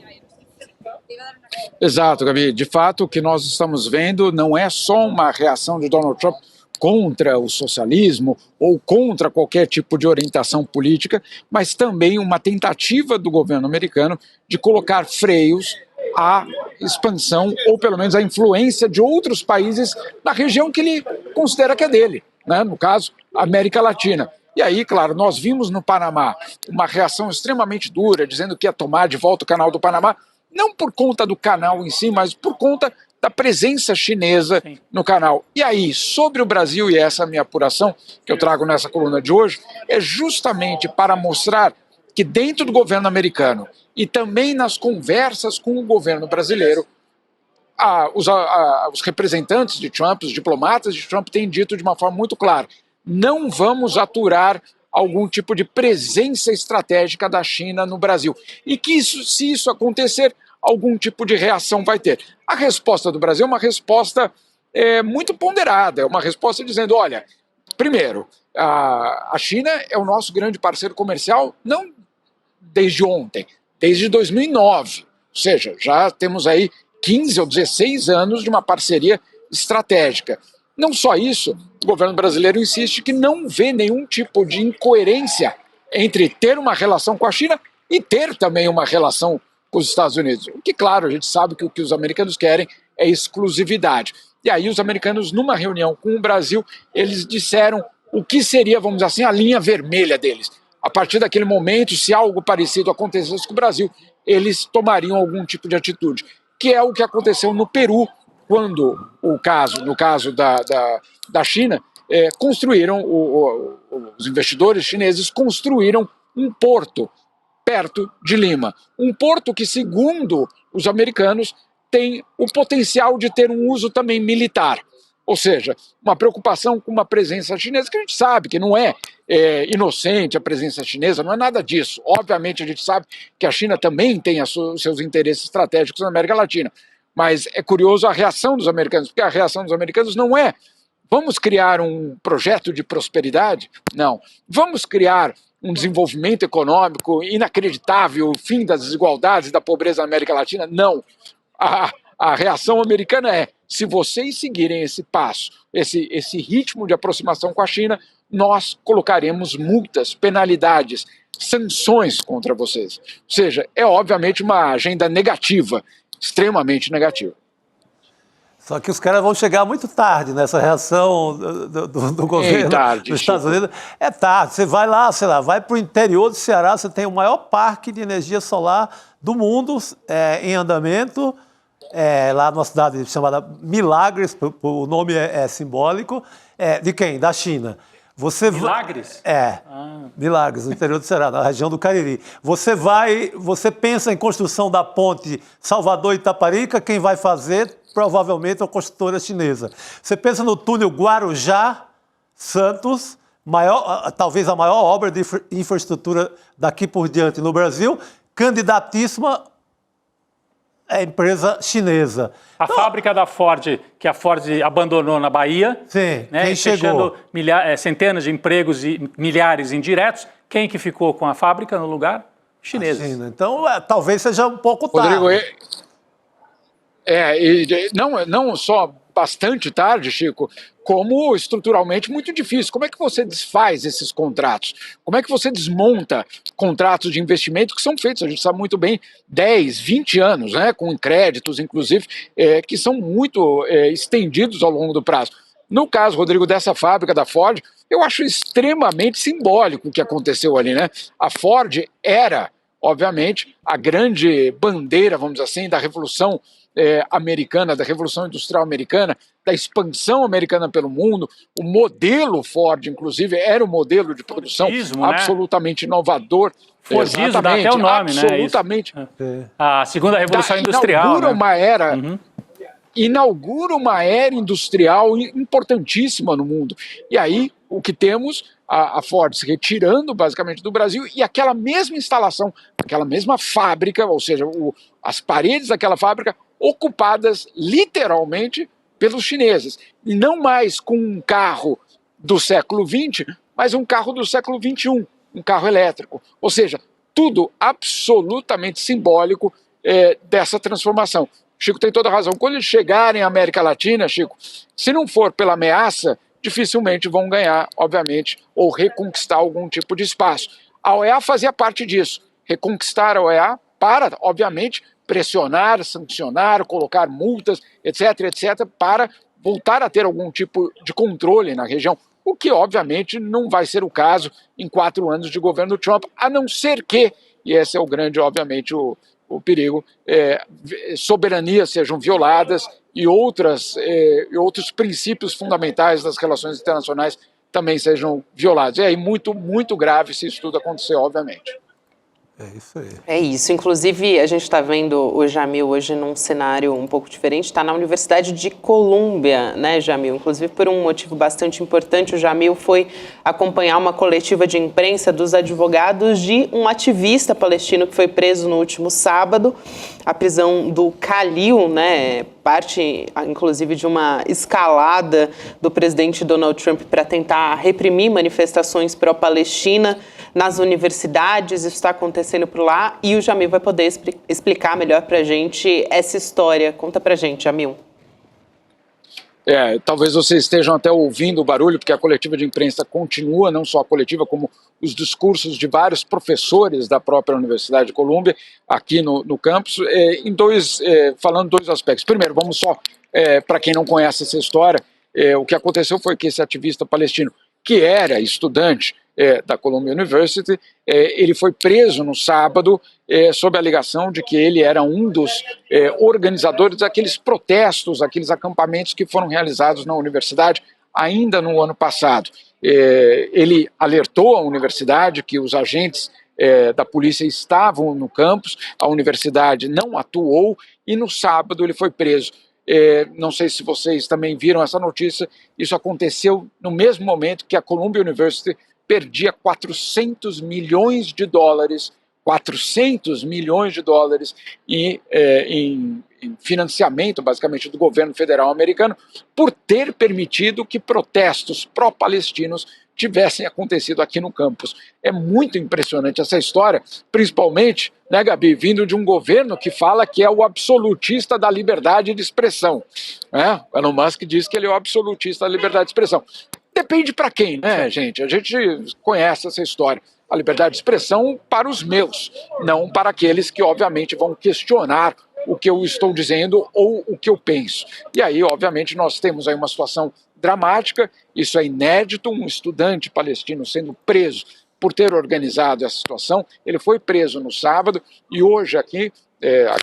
Exato, Gabi. De fato, o que nós estamos vendo não é só uma reação de Donald Trump contra o socialismo ou contra qualquer tipo de orientação política, mas também uma tentativa do governo americano de colocar freios à expansão ou pelo menos à influência de outros países na região que ele considera que é dele, né? No caso, a América Latina. E aí, claro, nós vimos no Panamá uma reação extremamente dura, dizendo que ia tomar de volta o canal do Panamá, não por conta do canal em si, mas por conta da presença chinesa no canal. E aí, sobre o Brasil, e essa é a minha apuração que eu trago nessa coluna de hoje, é justamente para mostrar que dentro do governo americano e também nas conversas com o governo brasileiro, os representantes de Trump, os diplomatas de Trump têm dito de uma forma muito clara, não vamos aturar algum tipo de presença estratégica da China no Brasil. E que se isso acontecer, algum tipo de reação vai ter. A resposta do Brasil é uma resposta muito ponderada, é uma resposta dizendo, olha, primeiro, a China é o nosso grande parceiro comercial, não desde ontem, desde 2009, ou seja, já temos aí 15 ou 16 anos de uma parceria estratégica. Não só isso, o governo brasileiro insiste que não vê nenhum tipo de incoerência entre ter uma relação com a China e ter também uma relação com os Estados Unidos. O que, claro, a gente sabe que o que os americanos querem é exclusividade. E aí os americanos, numa reunião com o Brasil, eles disseram o que seria, vamos dizer assim, a linha vermelha deles. A partir daquele momento, se algo parecido acontecesse com o Brasil, eles tomariam algum tipo de atitude, que é o que aconteceu no Peru, quando no caso da China, construíram, os investidores chineses construíram um porto perto de Lima. Um porto que, segundo os americanos, tem o potencial de ter um uso também militar. Ou seja, uma preocupação com uma presença chinesa que a gente sabe que não é inocente a presença chinesa, não é nada disso. Obviamente a gente sabe que a China também tem os seus interesses estratégicos na América Latina, mas é curioso a reação dos americanos, porque a reação dos americanos não é vamos criar um projeto de prosperidade, não. Vamos criar um desenvolvimento econômico inacreditável, o fim das desigualdades e da pobreza na América Latina, não. A reação americana é, se vocês seguirem esse passo, esse ritmo de aproximação com a China, nós colocaremos multas, penalidades, sanções contra vocês. Ou seja, é obviamente uma agenda negativa, extremamente negativa. Só que os caras vão chegar muito tarde nessa reação do governo dos Estados Unidos. É tarde. Você vai lá, sei lá, vai para o interior do Ceará, você tem o maior parque de energia solar do mundo em andamento, lá numa cidade chamada Milagres, o nome é simbólico. De quem? Da China. Milagres? Milagres, no interior do Ceará, na região do Cariri. Você pensa em construção da ponte Salvador-Itaparica, quem vai fazer provavelmente a construtora chinesa. Você pensa no túnel Guarujá-Santos, talvez a maior obra de infraestrutura daqui por diante no Brasil, candidatíssima à empresa chinesa. A fábrica da Ford, que a Ford abandonou na Bahia, sim, né, fechando centenas de empregos e milhares indiretos, quem que ficou com a fábrica no lugar? Chineses. Então, talvez seja um pouco tarde. Rodrigo, não só bastante tarde, Chico, como estruturalmente muito difícil. Como é que você desfaz esses contratos? Como é que você desmonta contratos de investimento que são feitos, a gente sabe muito bem, 10, 20 anos, né, com créditos, inclusive, que são muito estendidos ao longo do prazo. No caso, Rodrigo, dessa fábrica da Ford, eu acho extremamente simbólico o que aconteceu ali, né? A Ford era, obviamente, a grande bandeira, vamos dizer assim, da Revolução americana, da Revolução Industrial Americana, da expansão americana pelo mundo. O modelo Ford, inclusive, era um modelo de produção absolutamente inovador. Fordismo, dá até o nome, absolutamente, né? A segunda Revolução Industrial. Inaugura uma era industrial importantíssima no mundo. E aí, o que temos, a Ford se retirando basicamente do Brasil e aquela mesma instalação, aquela mesma fábrica, ou seja, as paredes daquela fábrica ocupadas literalmente pelos chineses. E não mais com um carro do século XX, mas um carro do século XXI, um carro elétrico. Ou seja, tudo absolutamente simbólico dessa transformação. Chico tem toda a razão. Quando eles chegarem à América Latina, Chico, se não for pela ameaça, dificilmente vão ganhar, obviamente, ou reconquistar algum tipo de espaço. A OEA fazia parte disso, reconquistar a OEA para, obviamente, pressionar, sancionar, colocar multas, etc., etc., para voltar a ter algum tipo de controle na região, o que, obviamente, não vai ser o caso em 4 anos de governo Trump, a não ser que, e esse é o grande, obviamente, o perigo, soberanias sejam violadas e outros princípios fundamentais das relações internacionais também sejam violados. É aí muito, muito grave se isso tudo acontecer, obviamente. É isso aí. É isso. Inclusive, a gente está vendo o Jamil hoje num cenário um pouco diferente. Está na Universidade de Colômbia, né, Jamil? Inclusive, por um motivo bastante importante, o Jamil foi acompanhar uma coletiva de imprensa dos advogados de um ativista palestino que foi preso no último sábado. A prisão do Khalil, né, parte, inclusive, de uma escalada do presidente Donald Trump para tentar reprimir manifestações pró-Palestina nas universidades. Isso está acontecendo por lá e o Jamil vai poder explicar melhor para a gente essa história. Conta para a gente, Jamil. Talvez vocês estejam até ouvindo o barulho, porque a coletiva de imprensa continua, não só a coletiva, como os discursos de vários professores da própria Universidade de Colômbia, aqui no campus, falando 2 aspectos. Primeiro, vamos só, para quem não conhece essa história, o que aconteceu foi que esse ativista palestino, que era estudante da Columbia University, ele foi preso no sábado sob a alegação de que ele era um dos organizadores daqueles protestos, aqueles acampamentos que foram realizados na universidade ainda no ano passado. Ele alertou a universidade que os agentes da polícia estavam no campus, a universidade não atuou e no sábado ele foi preso. Não sei se vocês também viram essa notícia, isso aconteceu no mesmo momento que a Columbia University perdia 400 milhões de dólares em financiamento, basicamente, do governo federal americano, por ter permitido que protestos pró-palestinos tivessem acontecido aqui no campus. É muito impressionante essa história, principalmente, né, Gabi, vindo de um governo que fala que é o absolutista da liberdade de expressão. Né? O Elon Musk diz que ele é o absolutista da liberdade de expressão. Depende para quem, né, gente? A gente conhece essa história. A liberdade de expressão para os meus, não para aqueles que, obviamente, vão questionar o que eu estou dizendo ou o que eu penso. E aí, obviamente, nós temos aí uma situação dramática, isso é inédito, um estudante palestino sendo preso por ter organizado essa situação. Ele foi preso no sábado e hoje aqui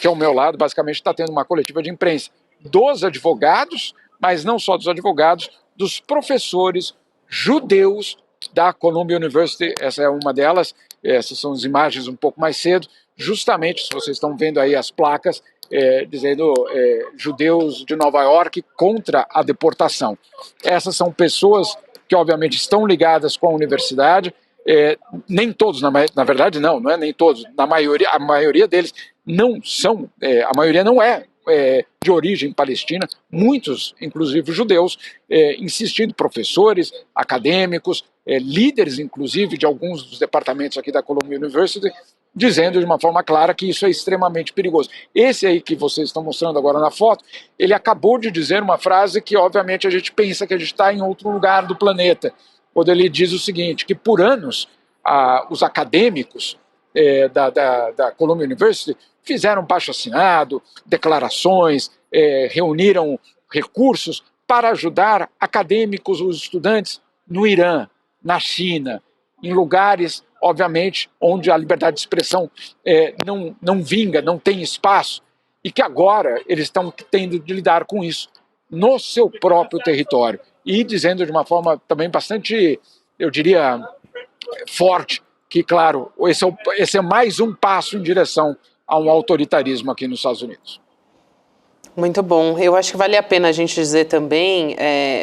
ao meu lado, basicamente está tendo uma coletiva de imprensa dos advogados, mas não só dos advogados, dos professores judeus da Columbia University. Essa é uma delas, essas são as imagens um pouco mais cedo, justamente, se vocês estão vendo aí as placas, dizendo judeus de Nova York contra a deportação. Essas são pessoas que obviamente estão ligadas com a universidade, nem todos, na verdade não é nem todos, a maioria deles não são, a maioria não é de origem palestina, muitos, inclusive judeus, insistindo, professores, acadêmicos, líderes, inclusive, de alguns dos departamentos aqui da Columbia University, dizendo de uma forma clara que isso é extremamente perigoso. Esse aí que vocês estão mostrando agora na foto, ele acabou de dizer uma frase que, obviamente, a gente pensa que a gente está em outro lugar do planeta, quando ele diz o seguinte, que por anos os acadêmicos da Columbia University fizeram abaixo-assinado, declarações, reuniram recursos para ajudar acadêmicos, os estudantes, no Irã, na China, em lugares, obviamente, onde a liberdade de expressão não vinga, não tem espaço, e que agora eles estão tendo de lidar com isso no seu próprio território. E dizendo de uma forma também bastante, eu diria, forte, que, claro, esse é mais um passo em direção a um autoritarismo aqui nos Estados Unidos. Muito bom. Eu acho que vale a pena a gente dizer também,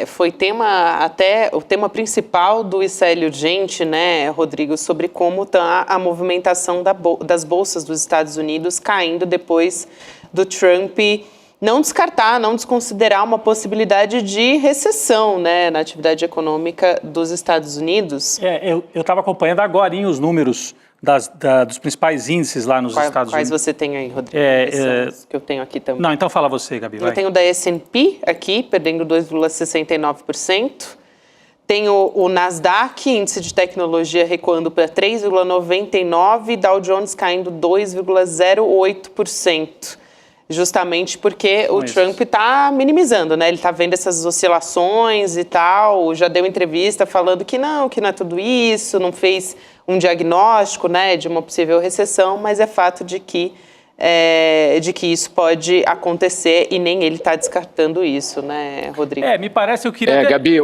foi o tema principal do ICL Urgente, né, Rodrigo, sobre como está a movimentação das bolsas dos Estados Unidos caindo depois do Trump não descartar, não desconsiderar uma possibilidade de recessão, né, na atividade econômica dos Estados Unidos. Eu estava acompanhando agorinha os números dos principais índices lá nos Estados Unidos. Quais você tem aí, Rodrigo? Que eu tenho aqui também. Não, então fala você, Gabi. Eu tenho da S&P aqui, perdendo 2,69%. Tenho o Nasdaq, índice de tecnologia, recuando para 3,99%, Dow Jones caindo 2,08%. Justamente porque o Trump está minimizando, né? Ele está vendo essas oscilações e tal, já deu entrevista falando que não é tudo isso, não fez um diagnóstico, né, de uma possível recessão, mas é fato de que isso pode acontecer e nem ele está descartando isso, né, Rodrigo? Me parece, eu queria... Gabi,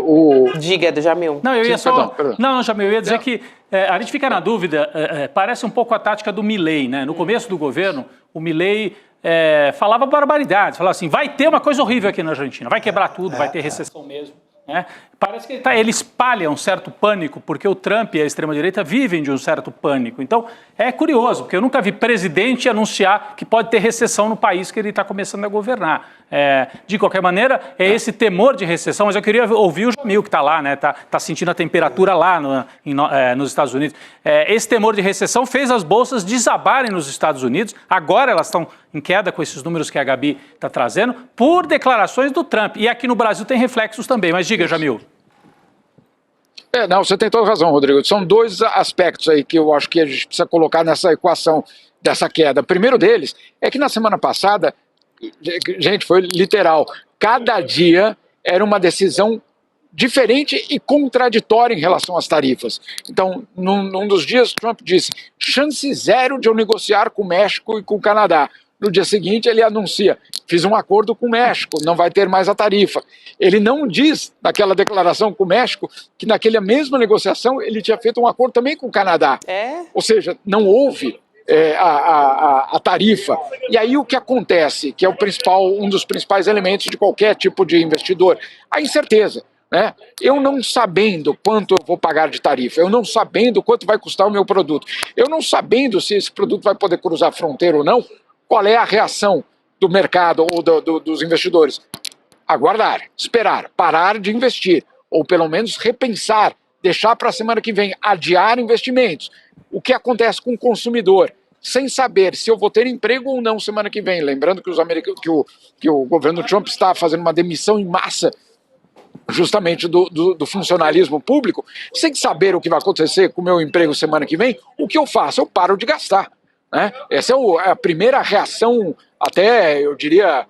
Diga, Jamil. Não, eu ia só... Não, Jamil, eu ia dizer que a gente fica na dúvida, parece um pouco a tática do Milei, né? No começo do governo, o Milei falava barbaridades, falava assim, vai ter uma coisa horrível aqui na Argentina, vai quebrar tudo, vai ter recessão mesmo. Né? Parece que ele espalha um certo pânico, porque o Trump e a extrema-direita vivem de um certo pânico. Então, é curioso, porque eu nunca vi presidente anunciar que pode ter recessão no país que ele está começando a governar. De qualquer maneira, é esse temor de recessão, mas eu queria ouvir o Jamil, que está lá, né? Tá sentindo a temperatura lá nos Estados Unidos. Esse temor de recessão fez as bolsas desabarem nos Estados Unidos, agora elas estão em queda com esses números que a Gabi está trazendo, por declarações do Trump. E aqui no Brasil tem reflexos também, mas diga, Jamil. Não, você tem toda razão, Rodrigo. São dois aspectos aí que eu acho que a gente precisa colocar nessa equação dessa queda. O primeiro deles é que na semana passada, gente, foi literal, cada dia era uma decisão diferente e contraditória em relação às tarifas. Então, num dos dias, Trump disse, chance zero de eu negociar com o México e com o Canadá. No dia seguinte, ele anuncia, fiz um acordo com o México, não vai ter mais a tarifa. Ele não diz, naquela declaração com o México, que naquela mesma negociação ele tinha feito um acordo também com o Canadá. Ou seja, não houve a tarifa. E aí o que acontece, que é um dos principais elementos de qualquer tipo de investidor, a incerteza. Né? Eu não sabendo quanto eu vou pagar de tarifa, eu não sabendo quanto vai custar o meu produto, eu não sabendo se esse produto vai poder cruzar a fronteira ou não, qual é a reação do mercado ou dos investidores? Aguardar, esperar, parar de investir, ou pelo menos repensar, deixar para a semana que vem, adiar investimentos. O que acontece com o consumidor? Sem saber se eu vou ter emprego ou não semana que vem. Lembrando que que o governo Trump está fazendo uma demissão em massa justamente do funcionalismo público, sem saber o que vai acontecer com o meu emprego semana que vem, o que eu faço? Eu paro de gastar. Né? Essa é a primeira reação, até eu diria,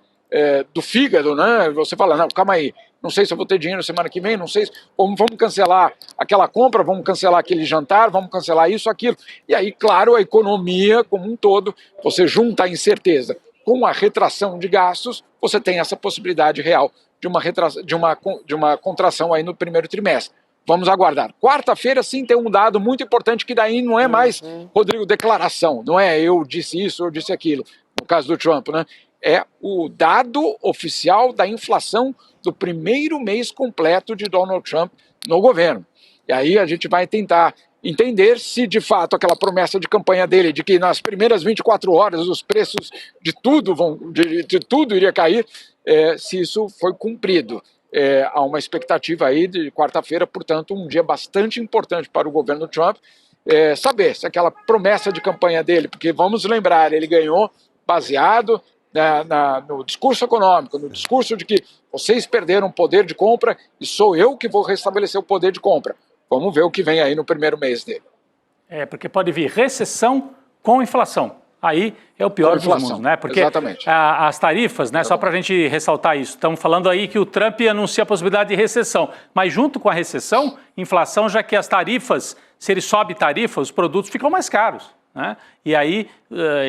do fígado, né? Você fala, não, calma aí, não sei se eu vou ter dinheiro semana que vem, não sei se vamos cancelar aquela compra, vamos cancelar aquele jantar, vamos cancelar isso, aquilo. E aí, claro, a economia como um todo, você junta a incerteza com a retração de gastos, você tem essa possibilidade real de uma contração aí no primeiro trimestre. Vamos aguardar. Quarta-feira, sim, tem um dado muito importante que daí não é mais, Rodrigo, declaração. Não é eu disse isso, eu disse aquilo, no caso do Trump, né? É o dado oficial da inflação do primeiro mês completo de Donald Trump no governo. E aí a gente vai tentar entender se, de fato, aquela promessa de campanha dele, de que nas primeiras 24 horas os preços de tudo iria cair, se isso foi cumprido. Há uma expectativa aí de quarta-feira, portanto, um dia bastante importante para o governo Trump, saber se aquela promessa de campanha dele, porque vamos lembrar, ele ganhou baseado no discurso econômico, no discurso de que vocês perderam poder de compra e sou eu que vou restabelecer o poder de compra. Vamos ver o que vem aí no primeiro mês dele. Porque pode vir recessão com inflação. Aí é o pior dos mundos, né? Porque as tarifas, né? Só para a gente ressaltar isso, estamos falando aí que o Trump anuncia a possibilidade de recessão, mas junto com a recessão, inflação, já que as tarifas, se ele sobe tarifa, os produtos ficam mais caros, né? E aí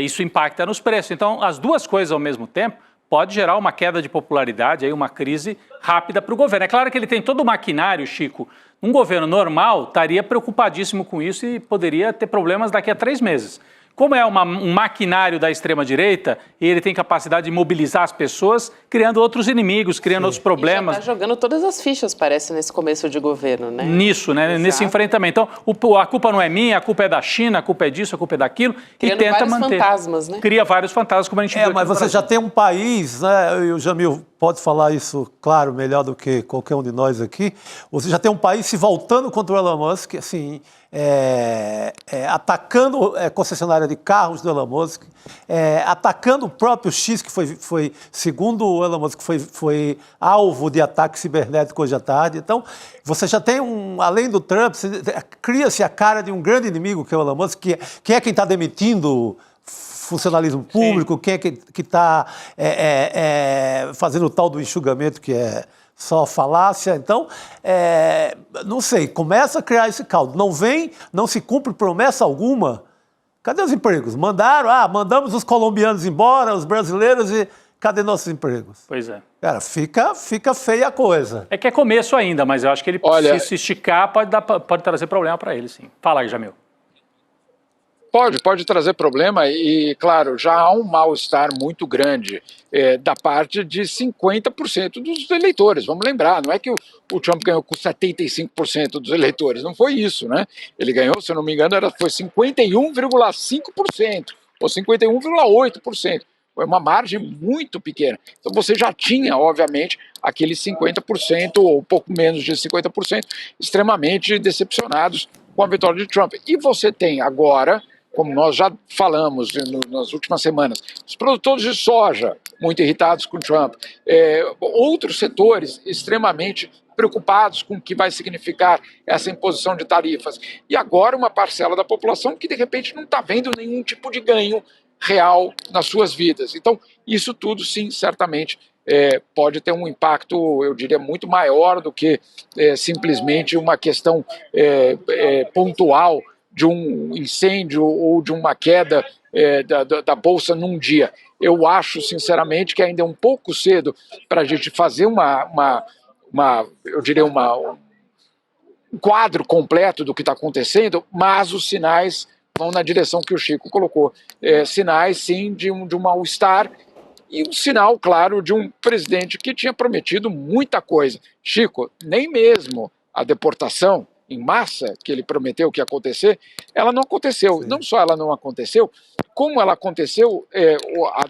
isso impacta nos preços. Então, as duas coisas ao mesmo tempo pode gerar uma queda de popularidade, aí uma crise rápida para o governo. É claro que ele tem todo o maquinário, Chico. Um governo normal estaria preocupadíssimo com isso e poderia ter problemas daqui a 3 meses. Como é um maquinário da extrema-direita, ele tem capacidade de mobilizar as pessoas, criando outros inimigos, criando outros problemas. E já está jogando todas as fichas, parece, nesse começo de governo, né? Nisso, né? Exato. Nesse enfrentamento. Então, a culpa não é minha, a culpa é da China, a culpa é disso, a culpa é daquilo. Criando e tenta vários manter. Fantasmas, né? Cria vários fantasmas, como a gente viu. Mas você já tem um país, né? E o Jamil pode falar isso, claro, melhor do que qualquer um de nós aqui. Você já tem um país se voltando contra o Elon Musk, assim, atacando a concessionária de carros do Elon Musk, atacando o próprio X, que foi segundo o Elon Musk, foi alvo de ataque cibernético hoje à tarde. Então, você já tem além do Trump, cria-se a cara de um grande inimigo, que é o Elon Musk, que é quem está demitindo funcionalismo público, Sim. Quem é que está fazendo o tal do enxugamento, que é só falácia. Então, não sei, começa a criar esse caldo. Não se cumpre promessa alguma. Cadê os empregos? Mandamos os colombianos embora, os brasileiros, e cadê nossos empregos? Pois é. Cara, fica feia a coisa. É que é começo ainda, mas eu acho que ele, se esticar, pode trazer problema para ele, sim. Fala aí, Jamil. Pode trazer problema e, claro, já há um mal-estar muito grande da parte de 50% dos eleitores. Vamos lembrar, não é que o Trump ganhou com 75% dos eleitores, não foi isso, né? Ele ganhou, se eu não me engano, foi 51,5% ou 51,8%. Foi uma margem muito pequena. Então você já tinha, obviamente, aqueles 50% ou pouco menos de 50% extremamente decepcionados com a vitória de Trump. E você tem agora, como nós já falamos nas últimas semanas, os produtores de soja muito irritados com Trump, outros setores extremamente preocupados com o que vai significar essa imposição de tarifas. E agora uma parcela da população que, de repente, não está vendo nenhum tipo de ganho real nas suas vidas. Então, isso tudo, sim, certamente pode ter um impacto, eu diria, muito maior do que simplesmente uma questão pontual de um incêndio ou de uma queda da Bolsa num dia. Eu acho, sinceramente, que ainda é um pouco cedo para a gente fazer um quadro completo do que está acontecendo, mas os sinais vão na direção que o Chico colocou. Sinais, sim, de um mal-estar e um sinal, claro, de um presidente que tinha prometido muita coisa. Chico, nem mesmo a deportação em massa que ele prometeu que ia acontecer, ela não aconteceu. Sim. Não só ela não aconteceu, como ela aconteceu,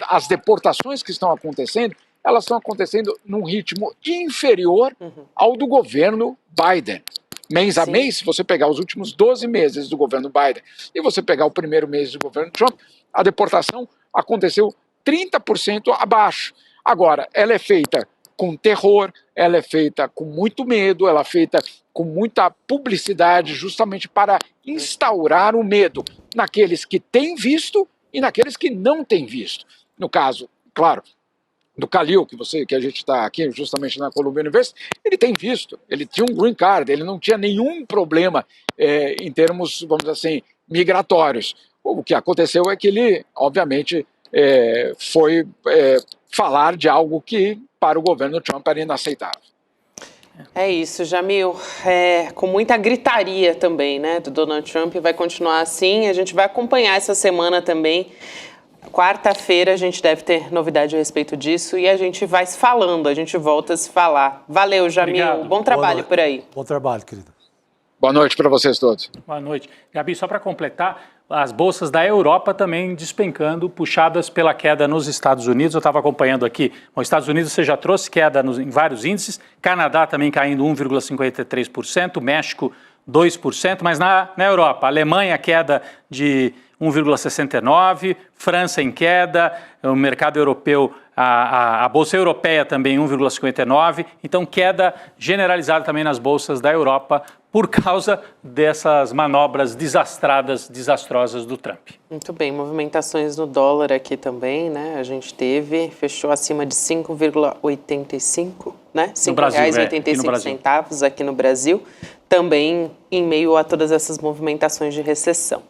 as deportações que estão acontecendo, elas estão acontecendo num ritmo inferior ao do governo Biden. Mês a mês, se você pegar os últimos 12 meses do governo Biden e você pegar o primeiro mês do governo Trump, a deportação aconteceu 30% abaixo. Agora, ela é feita com terror, ela é feita com muito medo, ela é feita com muita publicidade, justamente para instaurar o medo naqueles que têm visto e naqueles que não têm visto. No caso, claro, do Khalil, que a gente está aqui justamente na Columbia University, ele tem visto, ele tinha um green card, ele não tinha nenhum problema em termos, vamos dizer assim, migratórios. O que aconteceu é que ele, obviamente, foi falar de algo que para o governo Trump era inaceitável. É isso, Jamil. Com muita gritaria também, né, do Donald Trump, vai continuar assim. A gente vai acompanhar essa semana também. Quarta-feira a gente deve ter novidade a respeito disso e a gente vai se falando, a gente volta a se falar. Valeu, Jamil. Obrigado. Bom trabalho por aí. Bom trabalho, querido. Boa noite para vocês todos. Boa noite. Gabi, só para completar, as bolsas da Europa também despencando, puxadas pela queda nos Estados Unidos. Eu estava acompanhando aqui. Os Estados Unidos você já trouxe queda em vários índices. Canadá também caindo 1,53%, México 2%, mas na Europa, Alemanha queda de 1,69%, França em queda, o mercado europeu, a Bolsa Europeia também 1,59%, então queda generalizada também nas bolsas da Europa por causa dessas manobras desastrosas do Trump. Muito bem, movimentações no dólar aqui também, né? A gente fechou acima de 5,85, né? R$ 5,85 aqui no Brasil, também em meio a todas essas movimentações de recessão.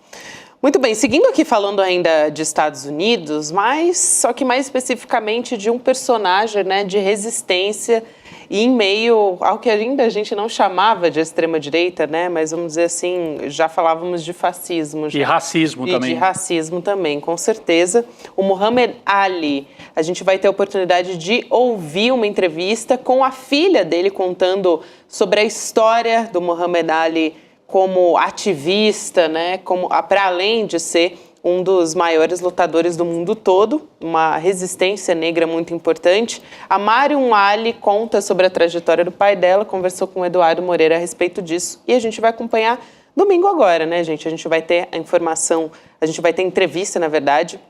Muito bem, seguindo aqui falando ainda de Estados Unidos, só que mais especificamente de um personagem, né, de resistência e em meio ao que ainda a gente não chamava de extrema-direita, né, mas vamos dizer assim, já falávamos de fascismo. E racismo também. E de racismo também, com certeza. O Muhammad Ali, a gente vai ter a oportunidade de ouvir uma entrevista com a filha dele contando sobre a história do Muhammad Ali como ativista, né, para além de ser um dos maiores lutadores do mundo todo, uma resistência negra muito importante. A Mariam Ali conta sobre a trajetória do pai dela, conversou com o Eduardo Moreira a respeito disso e a gente vai acompanhar domingo agora, né, gente? A gente vai ter a informação, a gente vai ter entrevista, na verdade,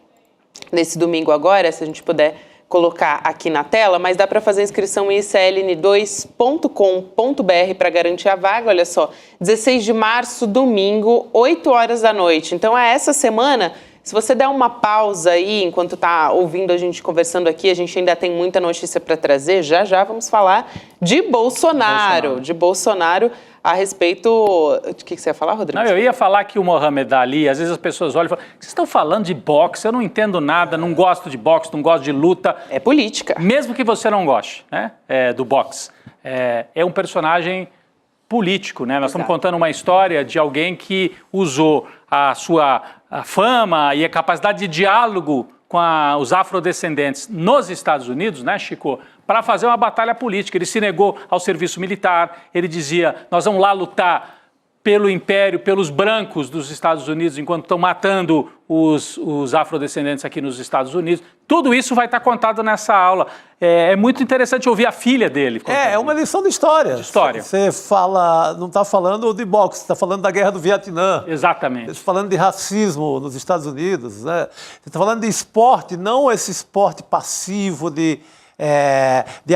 nesse domingo agora, se a gente puder colocar aqui na tela, mas dá para fazer inscrição em icln2.com.br para garantir a vaga. Olha só, 16 de março, domingo, 8 horas da noite. Então é essa semana. Se você der uma pausa aí, enquanto está ouvindo a gente conversando aqui, a gente ainda tem muita notícia para trazer. Já vamos falar de Bolsonaro. A respeito... O que você ia falar, Rodrigo? Não, eu ia falar que o Muhammad Ali, às vezes as pessoas olham e falam, vocês estão falando de boxe, eu não entendo nada, não gosto de boxe, não gosto de luta. É política. Mesmo que você não goste, né, do boxe. É um personagem político, né? Nós estamos contando uma história de alguém que usou a sua fama e a capacidade de diálogo com os afrodescendentes nos Estados Unidos, né, Chico, para fazer uma batalha política. Ele se negou ao serviço militar, ele dizia, nós vamos lá lutar pelo império, pelos brancos dos Estados Unidos, enquanto estão matando os afrodescendentes aqui nos Estados Unidos. Tudo isso vai estar contado nessa aula. É muito interessante ouvir a filha dele. É uma lição de história. Você fala, não está falando de boxe, está falando da Guerra do Vietnã. Exatamente. Você está falando de racismo nos Estados Unidos, né? Você está falando de esporte, não esse esporte passivo de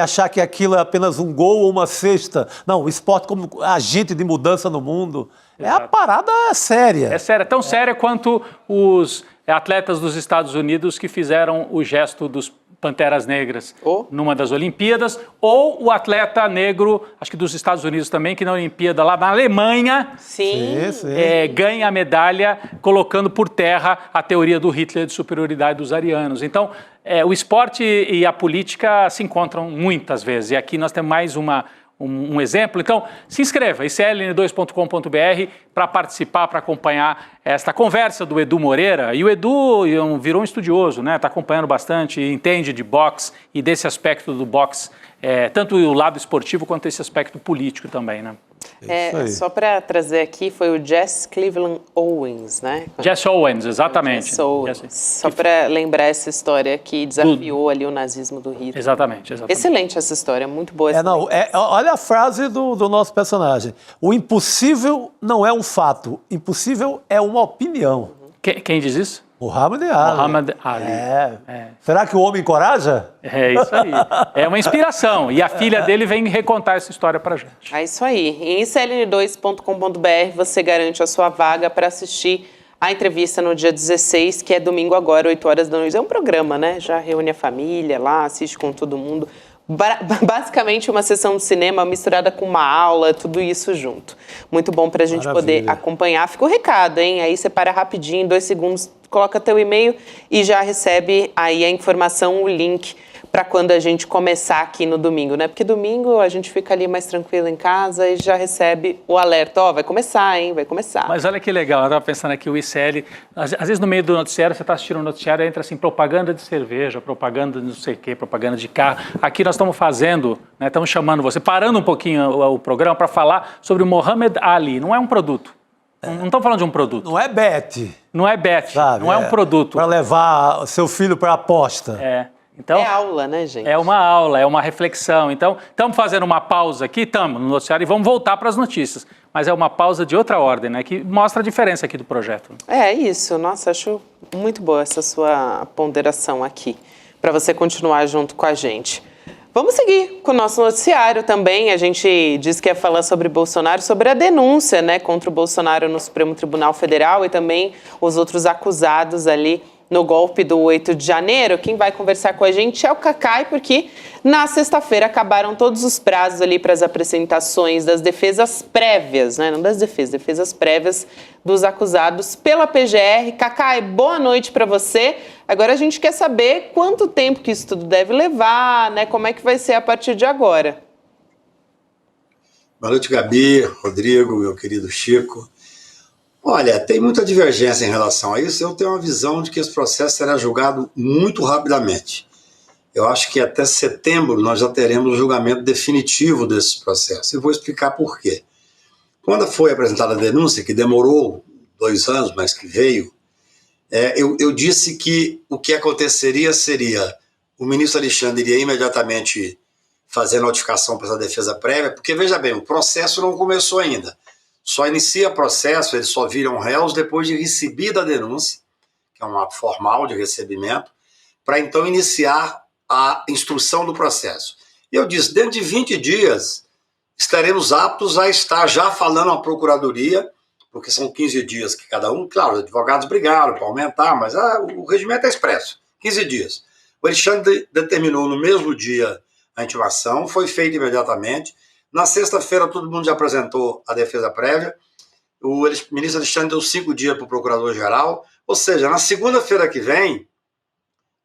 achar que aquilo é apenas um gol ou uma cesta. Não, o esporte como agente de mudança no mundo. Exato. A parada séria. É séria, tão séria quanto os atletas dos Estados Unidos que fizeram o gesto dos Panteras Negras numa das Olimpíadas, ou o atleta negro, acho que dos Estados Unidos também, que na Olimpíada lá na Alemanha ganha a medalha colocando por terra a teoria do Hitler de superioridade dos arianos. Então, o esporte e a política se encontram muitas vezes, e aqui nós temos mais uma um exemplo. Então, se inscreva, icln2.com.br, para participar, para acompanhar esta conversa do Edu Moreira. E o Edu virou um estudioso, né? Está acompanhando bastante, entende de boxe e desse aspecto do boxe, tanto o lado esportivo quanto esse aspecto político também, né? Só para trazer aqui, foi o Jesse Cleveland Owens, né? Jesse Owens, exatamente. Jesse Owens. Só para lembrar essa história que desafiou ali o nazismo do Hitler. Exatamente. Excelente essa história, muito boa. Olha a frase do nosso personagem. O impossível não é um fato, impossível é uma opinião. Quem diz isso? Muhammad Ali. Muhammad Ali. Será que o homem encoraja? É isso aí. É uma inspiração. E a filha dele vem recontar essa história pra gente. É isso aí. Em icln2.com.br você garante a sua vaga para assistir a entrevista no dia 16, que é domingo agora, 8 horas da noite. É um programa, né? Já reúne a família lá, assiste com todo mundo. Basicamente uma sessão de cinema misturada com uma aula, tudo isso junto. Muito bom pra gente poder acompanhar. Fica o recado, hein? Aí você para rapidinho, 2 segundos, coloca teu e-mail e já recebe aí a informação, o link para quando a gente começar aqui no domingo, né? Porque domingo a gente fica ali mais tranquilo em casa e já recebe o alerta. Vai começar, hein? Vai começar. Mas olha que legal, eu estava pensando aqui, o ICL, às vezes no meio do noticiário, você está assistindo um noticiário e entra assim, propaganda de cerveja, propaganda de não sei o quê, propaganda de carro. Aqui nós estamos fazendo, né, estamos chamando você, parando um pouquinho o programa para falar sobre o Muhammad Ali. Não é um produto. Não estamos falando de um produto. Não é bet. Não é bet, não é um produto. Para levar seu filho para a aposta. Então, é aula, né, gente? É uma aula, é uma reflexão. Então, estamos fazendo uma pausa aqui, estamos no noticiário, e vamos voltar para as notícias. Mas é uma pausa de outra ordem, né? Que mostra a diferença aqui do projeto. É isso. Nossa, acho muito boa essa sua ponderação aqui, para você continuar junto com a gente. Vamos seguir com o nosso noticiário também. A gente disse que ia falar sobre Bolsonaro, sobre a denúncia, né, contra o Bolsonaro no Supremo Tribunal Federal e também os outros acusados ali no golpe do 8 de janeiro. Quem vai conversar com a gente é o Cacai, porque na sexta-feira acabaram todos os prazos ali para as apresentações das defesas prévias, né? Não das defesas prévias dos acusados pela PGR. Cacai, boa noite para você. Agora a gente quer saber quanto tempo que isso tudo deve levar, né? Como é que vai ser a partir de agora? Boa noite, Gabi, Rodrigo, meu querido Chico. Olha, tem muita divergência em relação a isso. Eu tenho uma visão de que esse processo será julgado muito rapidamente. Eu acho que até setembro nós já teremos o julgamento definitivo desse processo. E vou explicar por quê. Quando foi apresentada a denúncia, que demorou 2 anos, mas que veio, eu disse que o que aconteceria seria o ministro Alexandre iria imediatamente fazer notificação para essa defesa prévia, porque, veja bem, o processo não começou ainda. Só inicia processo, eles só viram réus depois de recebida a denúncia, que é um ato formal de recebimento, para então iniciar a instrução do processo. E eu disse, dentro de 20 dias, estaremos aptos a estar já falando à Procuradoria, porque são 15 dias que cada um, claro, os advogados brigaram para aumentar, mas o regimento é expresso, 15 dias. O Alexandre determinou no mesmo dia a intimação, foi feita imediatamente. Na sexta-feira, todo mundo já apresentou a defesa prévia. O ministro Alexandre deu 5 dias para o procurador-geral. Ou seja, na segunda-feira que vem,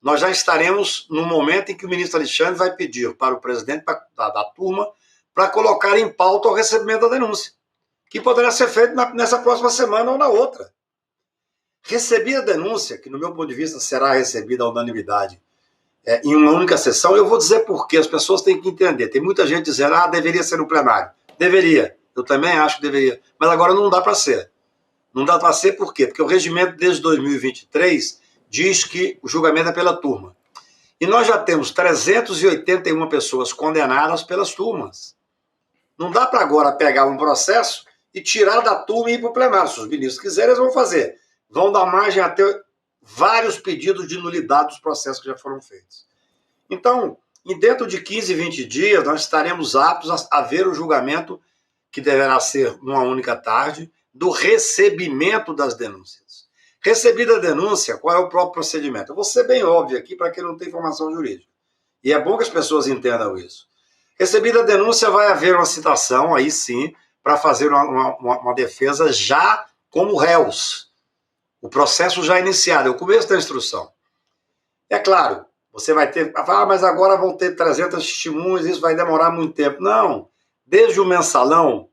nós já estaremos no momento em que o ministro Alexandre vai pedir para o presidente da turma para colocar em pauta o recebimento da denúncia, que poderá ser feito nessa próxima semana ou na outra. Recebi a denúncia, que no meu ponto de vista será recebida à unanimidade, em uma única sessão, eu vou dizer por quê. As pessoas têm que entender. Tem muita gente dizendo, deveria ser no plenário. Deveria. Eu também acho que deveria. Mas agora não dá para ser. Não dá para ser por quê? Porque o regimento desde 2023 diz que o julgamento é pela turma. E nós já temos 381 pessoas condenadas pelas turmas. Não dá para agora pegar um processo e tirar da turma e ir para o plenário. Se os ministros quiserem, eles vão fazer. Vão dar margem a ter vários pedidos de nulidade dos processos que já foram feitos. Então, dentro de 15, 20 dias, nós estaremos aptos a ver o julgamento, que deverá ser numa única tarde, do recebimento das denúncias. Recebida a denúncia, qual é o próprio procedimento? Eu vou ser bem óbvio aqui para quem não tem formação jurídica. E é bom que as pessoas entendam isso. Recebida a denúncia, vai haver uma citação, aí sim, para fazer uma defesa já como réus. O processo já iniciado, é o começo da instrução. É claro, você vai ter... mas agora vão ter 300 testemunhas, isso vai demorar muito tempo. Não, Desde o mensalão,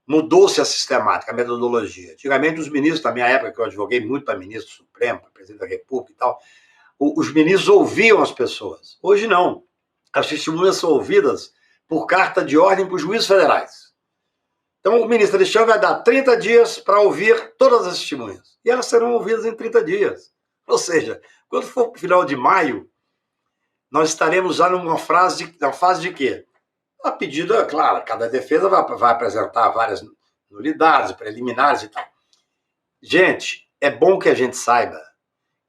mudou-se a sistemática, a metodologia. Antigamente, os ministros, na minha época, que eu advoguei muito para ministro Supremo, para presidente da República e tal, os ministros ouviam as pessoas. Hoje não. As testemunhas são ouvidas por carta de ordem para os juízes federais. Então, o ministro Alexandre vai dar 30 dias para ouvir todas as testemunhas. E elas serão ouvidas em 30 dias. Ou seja, quando for para o final de maio, nós estaremos já na fase de quê? A pedido, é claro, cada defesa vai apresentar várias nulidades, preliminares e tal. Gente, é bom que a gente saiba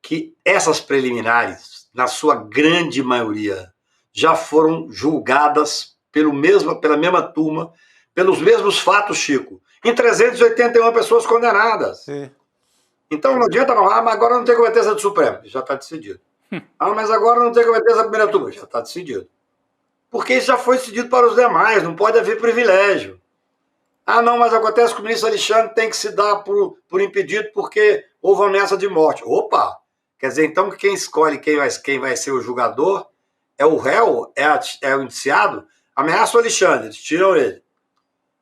que essas preliminares, na sua grande maioria, já foram julgadas pela mesma turma, pelos mesmos fatos, Chico, em 381 pessoas condenadas. Sim. Então não adianta falar, mas agora não tem competência do Supremo, já está decidido. Mas agora não tem competência da primeira turma, já está decidido. Porque isso já foi decidido para os demais, não pode haver privilégio. Não, mas acontece que o ministro Alexandre tem que se dar por impedido porque houve ameaça de morte. Opa! Quer dizer, então, que quem escolhe quem vai ser o julgador é o réu, é o indiciado, ameaça o Alexandre, eles tiram ele.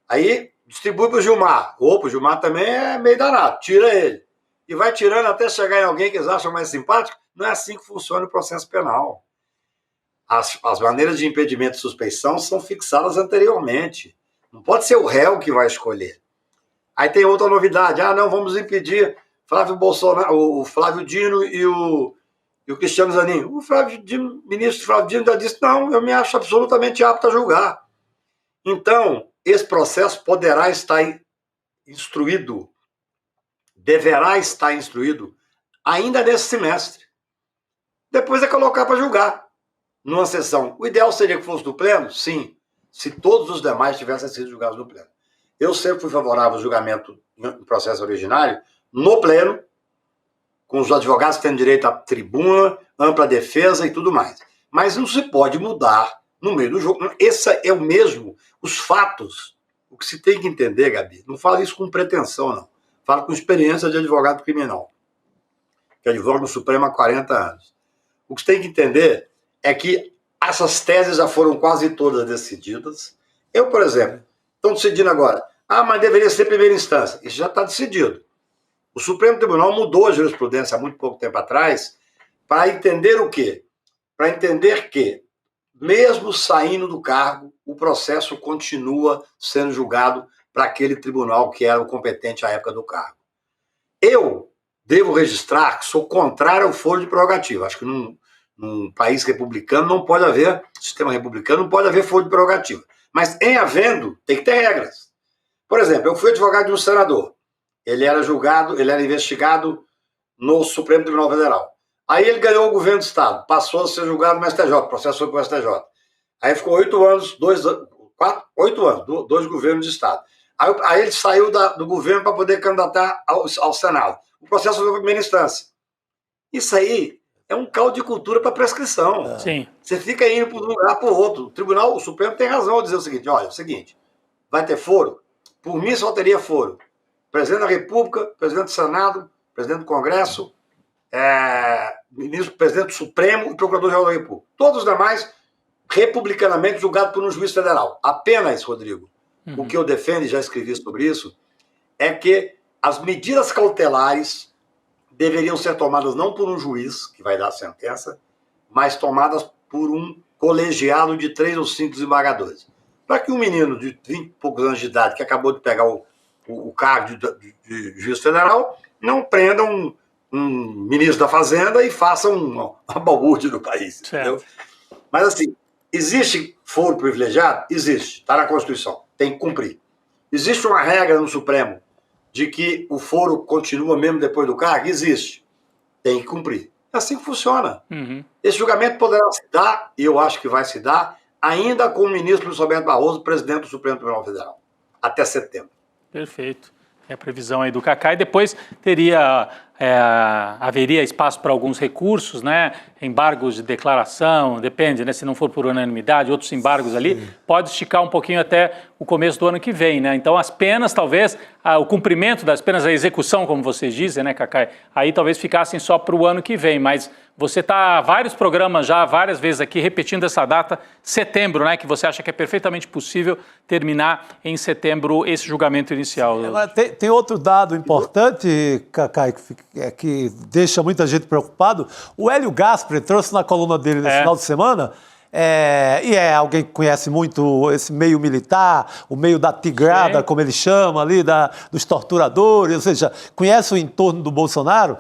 Aí distribui para o Gilmar. Opa, o Gilmar também é meio danado, tira ele. E vai tirando até chegar em alguém que eles acham mais simpático. Não é assim que funciona o processo penal. As maneiras de impedimento e suspeição são fixadas anteriormente. Não pode ser o réu que vai escolher. Aí tem outra novidade. Não, vamos impedir Flávio Bolsonaro, o Flávio Dino e o Cristiano Zanin. O ministro Flávio Dino já disse, não, eu me acho absolutamente apto a julgar. Então, esse processo poderá estar instruído, deverá estar instruído ainda nesse semestre. Depois é colocar para julgar numa sessão. O ideal seria que fosse do pleno? Sim, se todos os demais tivessem sido julgados no pleno. Eu sempre fui favorável ao julgamento em processo originário no pleno, com os advogados tendo direito à tribuna, ampla defesa e tudo mais. Mas não se pode mudar no meio do jogo. Esse é o mesmo. Os fatos, o que se tem que entender, Gabi, não falo isso com pretensão, não. Falo com experiência de advogado criminal, que advoga no Supremo há 40 anos. O que se tem que entender é que essas teses já foram quase todas decididas. Eu, por exemplo, estão decidindo agora, mas deveria ser primeira instância. Isso já está decidido. O Supremo Tribunal mudou a jurisprudência há muito pouco tempo atrás para entender o quê? Para entender que, mesmo saindo do cargo, o processo continua sendo julgado para aquele tribunal que era o competente à época do cargo. Eu devo registrar que sou contrário ao foro de prerrogativa. Acho que num país republicano não pode haver, sistema republicano não pode haver foro de prerrogativa. Mas em havendo, tem que ter regras. Por exemplo, eu fui advogado de um senador. Ele era julgado, ele era investigado no Supremo Tribunal Federal. Aí ele ganhou o governo do Estado, passou a ser julgado no STJ, processo foi para o STJ. Aí ficou 8 anos, 8 anos, dois governos de Estado. Aí ele saiu do governo para poder candidatar ao Senado. O processo foi para a primeira instância. Isso aí é um caldo de cultura para prescrição. Sim. Você fica indo para um lugar para o outro. O Supremo tem razão ao dizer o seguinte, olha, é o seguinte, vai ter foro? Por mim só teria foro. Presidente da República, presidente do Senado, presidente do Congresso, presidente do Supremo e procurador-geral da República. Todos os demais, republicanamente julgados por um juiz federal. Apenas, Rodrigo, o que eu defendo, e já escrevi sobre isso, é que as medidas cautelares deveriam ser tomadas não por um juiz, que vai dar a sentença, mas tomadas por um colegiado de 3 ou 5 desembargadores. Para que um menino de 20 e poucos anos de idade, que acabou de pegar o cargo de juiz federal, não prenda um ministro da Fazenda e faça uma balbúrdia no país. Entendeu? Mas assim, existe foro privilegiado? Existe, está na Constituição, tem que cumprir. Existe uma regra no Supremo de que o foro continua mesmo depois do cargo? Existe, tem que cumprir. É assim que funciona. Esse julgamento poderá se dar, e eu acho que vai se dar, ainda com o ministro Luiz Roberto Barroso, presidente do Supremo Tribunal Federal, até setembro. Perfeito. É a previsão aí do Cacá. E depois teria haveria espaço para alguns recursos, né? Embargos de declaração, depende, né? Se não for por unanimidade, outros embargos ali, pode esticar um pouquinho até o começo do ano que vem, né? Então as penas, talvez, o cumprimento das penas, a execução, como vocês dizem, né, Cacai, aí talvez ficassem só para o ano que vem, mas você está vários programas já, várias vezes aqui, repetindo essa data, setembro, né? Que você acha que é perfeitamente possível terminar em setembro esse julgamento inicial. Agora, tem outro dado importante, Cacai, que deixa muita gente preocupado. O Hélio Gaspari trouxe na coluna dele nesse final de semana, e é alguém que conhece muito esse meio militar, o meio da tigrada, como ele chama ali, dos torturadores, ou seja, conhece o entorno do Bolsonaro,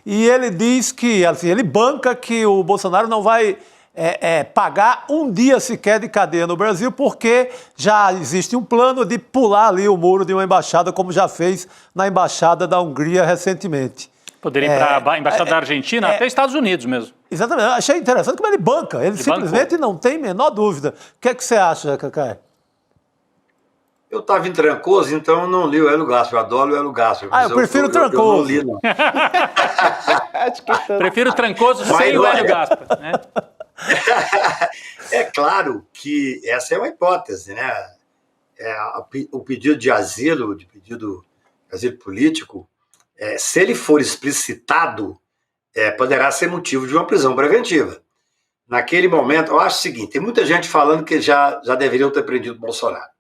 e ele diz que, assim, ele banca que o Bolsonaro não vai pagar um dia sequer de cadeia no Brasil, porque já existe um plano de pular ali o muro de uma embaixada, como já fez na embaixada da Hungria recentemente. Poderia ir para a embaixada da Argentina, até Estados Unidos mesmo. Exatamente. Eu achei interessante como ele banca. Ele simplesmente não tem a menor dúvida. O que é que você acha, Cacai? Eu estava em Trancoso, então eu não li o Hélio Gaspari. Eu adoro o Hélio Gaspari. Eu prefiro Trancoso. Eu não li, não. Prefiro Trancoso sem o Hélio Gaspari, né? É claro que essa é uma hipótese, né? O pedido de asilo político, se ele for explicitado, poderá ser motivo de uma prisão preventiva. Naquele momento, eu acho o seguinte, tem muita gente falando que já deveriam ter prendido o Bolsonaro.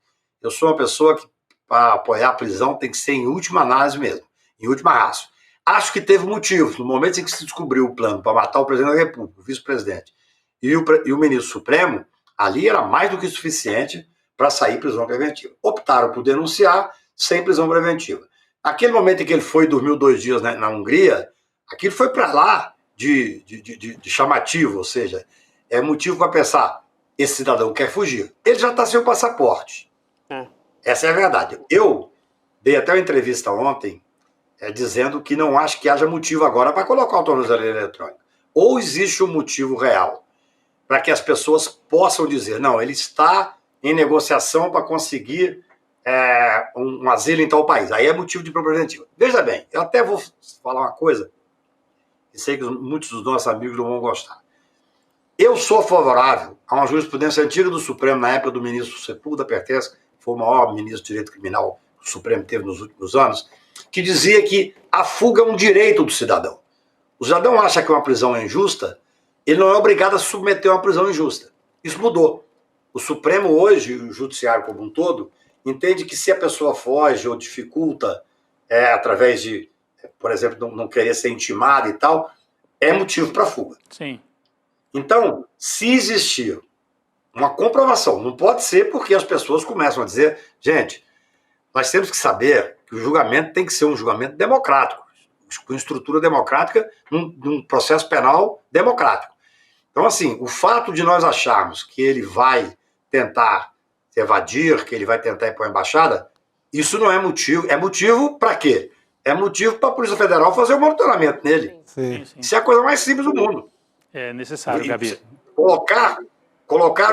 Eu sou uma pessoa que, para apoiar a prisão, tem que ser em última análise mesmo, em última raça. Acho que teve motivos. No momento em que se descobriu o plano para matar o presidente da República, o vice-presidente, e o ministro Supremo, ali era mais do que suficiente para sair prisão preventiva. Optaram por denunciar sem prisão preventiva. Naquele momento em que ele foi e dormiu 2 dias na Hungria, aquilo foi para lá de chamativo, ou seja, é motivo para pensar, esse cidadão quer fugir. Ele já está sem o passaporte. Essa é a verdade. Eu dei até uma entrevista ontem dizendo que não acho que haja motivo agora para colocar o tornozeleiro eletrônico. Ou existe um motivo real para que as pessoas possam dizer, não, ele está em negociação para conseguir um asilo em tal país. Aí é motivo de prisão preventiva. Veja bem, eu até vou falar uma coisa, e sei que muitos dos nossos amigos não vão gostar. Eu sou favorável a uma jurisprudência antiga do Supremo, na época do ministro Sepúlveda Pertence, que foi o maior ministro de direito criminal que o Supremo teve nos últimos anos, que dizia que a fuga é um direito do cidadão. O cidadão acha que uma prisão é injusta, ele não é obrigado a submeter a uma prisão injusta. Isso mudou. O Supremo hoje, o Judiciário como um todo, entende que se a pessoa foge ou dificulta através de, por exemplo, não querer ser intimada e tal, é motivo para fuga. Sim. Então, se existir uma comprovação, não pode ser porque as pessoas começam a dizer, gente, nós temos que saber que o julgamento tem que ser um julgamento democrático, com estrutura democrática, num processo penal democrático. Então, assim, o fato de nós acharmos que ele vai tentar evadir, que ele vai tentar ir para a embaixada, isso não é motivo. É motivo para quê? É motivo para a Polícia Federal fazer o monitoramento nele. Sim. Isso é a coisa mais simples do mundo. É necessário, Gabi. Colocar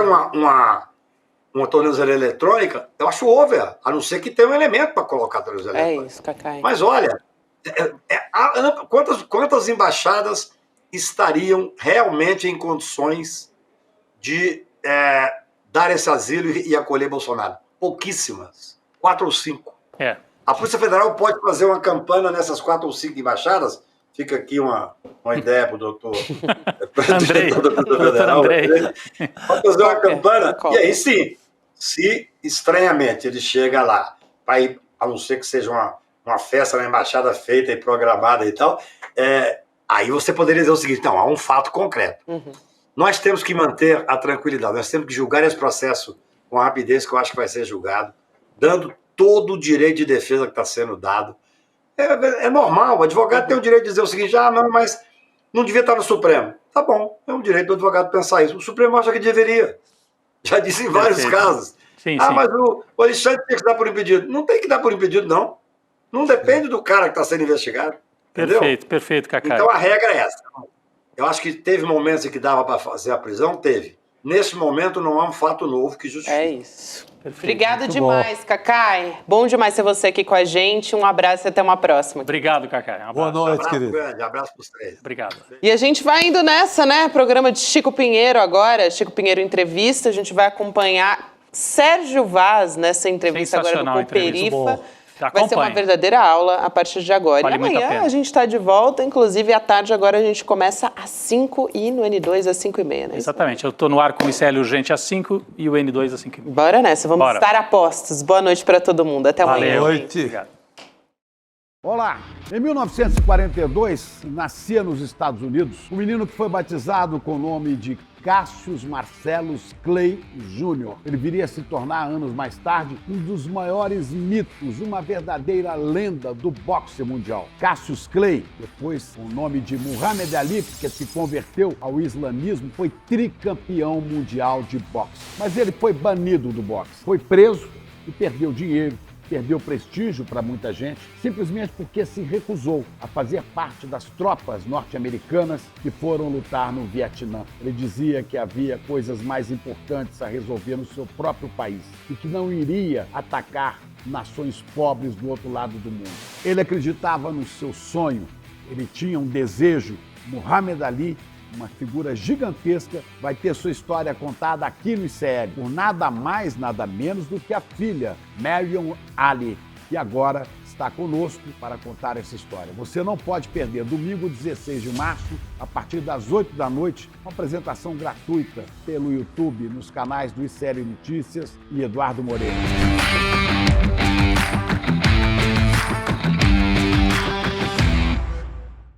uma tornozeleira eletrônica, eu acho over, a não ser que tenha um elemento para colocar a tornozeleira eletrônica. É isso, Cacai. Mas olha, quantas embaixadas estariam realmente em condições de dar esse asilo e acolher Bolsonaro? Pouquíssimas. 4 ou 5. A Polícia Federal pode fazer uma campanha nessas 4 ou 5 embaixadas. Fica aqui uma ideia para o doutor Andrei. Pode fazer uma campanha. E aí sim, se estranhamente ele chega lá, para ir, a não ser que seja uma festa na embaixada feita e programada e tal, aí você poderia dizer o seguinte, não, há um fato concreto. Nós temos que manter a tranquilidade, nós temos que julgar esse processo com a rapidez que eu acho que vai ser julgado, dando todo o direito de defesa que está sendo dado. É normal, o advogado tem o direito de dizer o seguinte, não, mas não devia estar no Supremo. Tá bom, é um direito do advogado pensar isso. O Supremo acha que deveria. Já disse em vários casos. Sim. Mas o Alexandre tem que dar por impedido. Não tem que dar por impedido, não. Não depende do cara que está sendo investigado. Perfeito, Cacai. Então a regra é essa. Eu acho que teve momentos em que dava para fazer a prisão, teve. Nesse momento não há um fato novo que justifique. É isso. Obrigada demais, Cacai. Bom demais ter você aqui com a gente. Um abraço e até uma próxima. Obrigado, Cacai. Boa noite, querido. Grande, abraço para os três. Obrigado. E a gente vai indo nessa, né? Programa de Chico Pinheiro agora. Chico Pinheiro Entrevista. A gente vai acompanhar Sérgio Vaz nessa entrevista agora do Cooperifa. Vai ser uma verdadeira aula a partir de agora. Vale e amanhã a gente está de volta, inclusive à tarde agora a gente começa às 5 e no N2 às 5h30, né? Exatamente, eu estou no ar com o ICL Urgente às 5 e o N2 às 5h30. Bora nessa, vamos estar a postos. Boa noite para todo mundo, até amanhã. Boa noite. Obrigado. Olá! Em 1942, nascia nos Estados Unidos um menino que foi batizado com o nome de Cassius Marcellus Clay Jr. Ele viria a se tornar, anos mais tarde, um dos maiores mitos, uma verdadeira lenda do boxe mundial. Cassius Clay, depois com o nome de Muhammad Ali, que se converteu ao islamismo, foi tricampeão mundial de boxe. Mas ele foi banido do boxe, foi preso e perdeu dinheiro. Perdeu prestígio para muita gente, simplesmente porque se recusou a fazer parte das tropas norte-americanas que foram lutar no Vietnã. Ele dizia que havia coisas mais importantes a resolver no seu próprio país e que não iria atacar nações pobres do outro lado do mundo. Ele acreditava no seu sonho, ele tinha um desejo. Muhammad Ali, uma figura gigantesca, vai ter sua história contada aqui no ICL, por nada mais, nada menos do que a filha, Marion Ali, que agora está conosco para contar essa história. Você não pode perder, domingo 16 de março, a partir das 8 da noite, uma apresentação gratuita pelo YouTube, nos canais do ICL Notícias e Eduardo Moreira.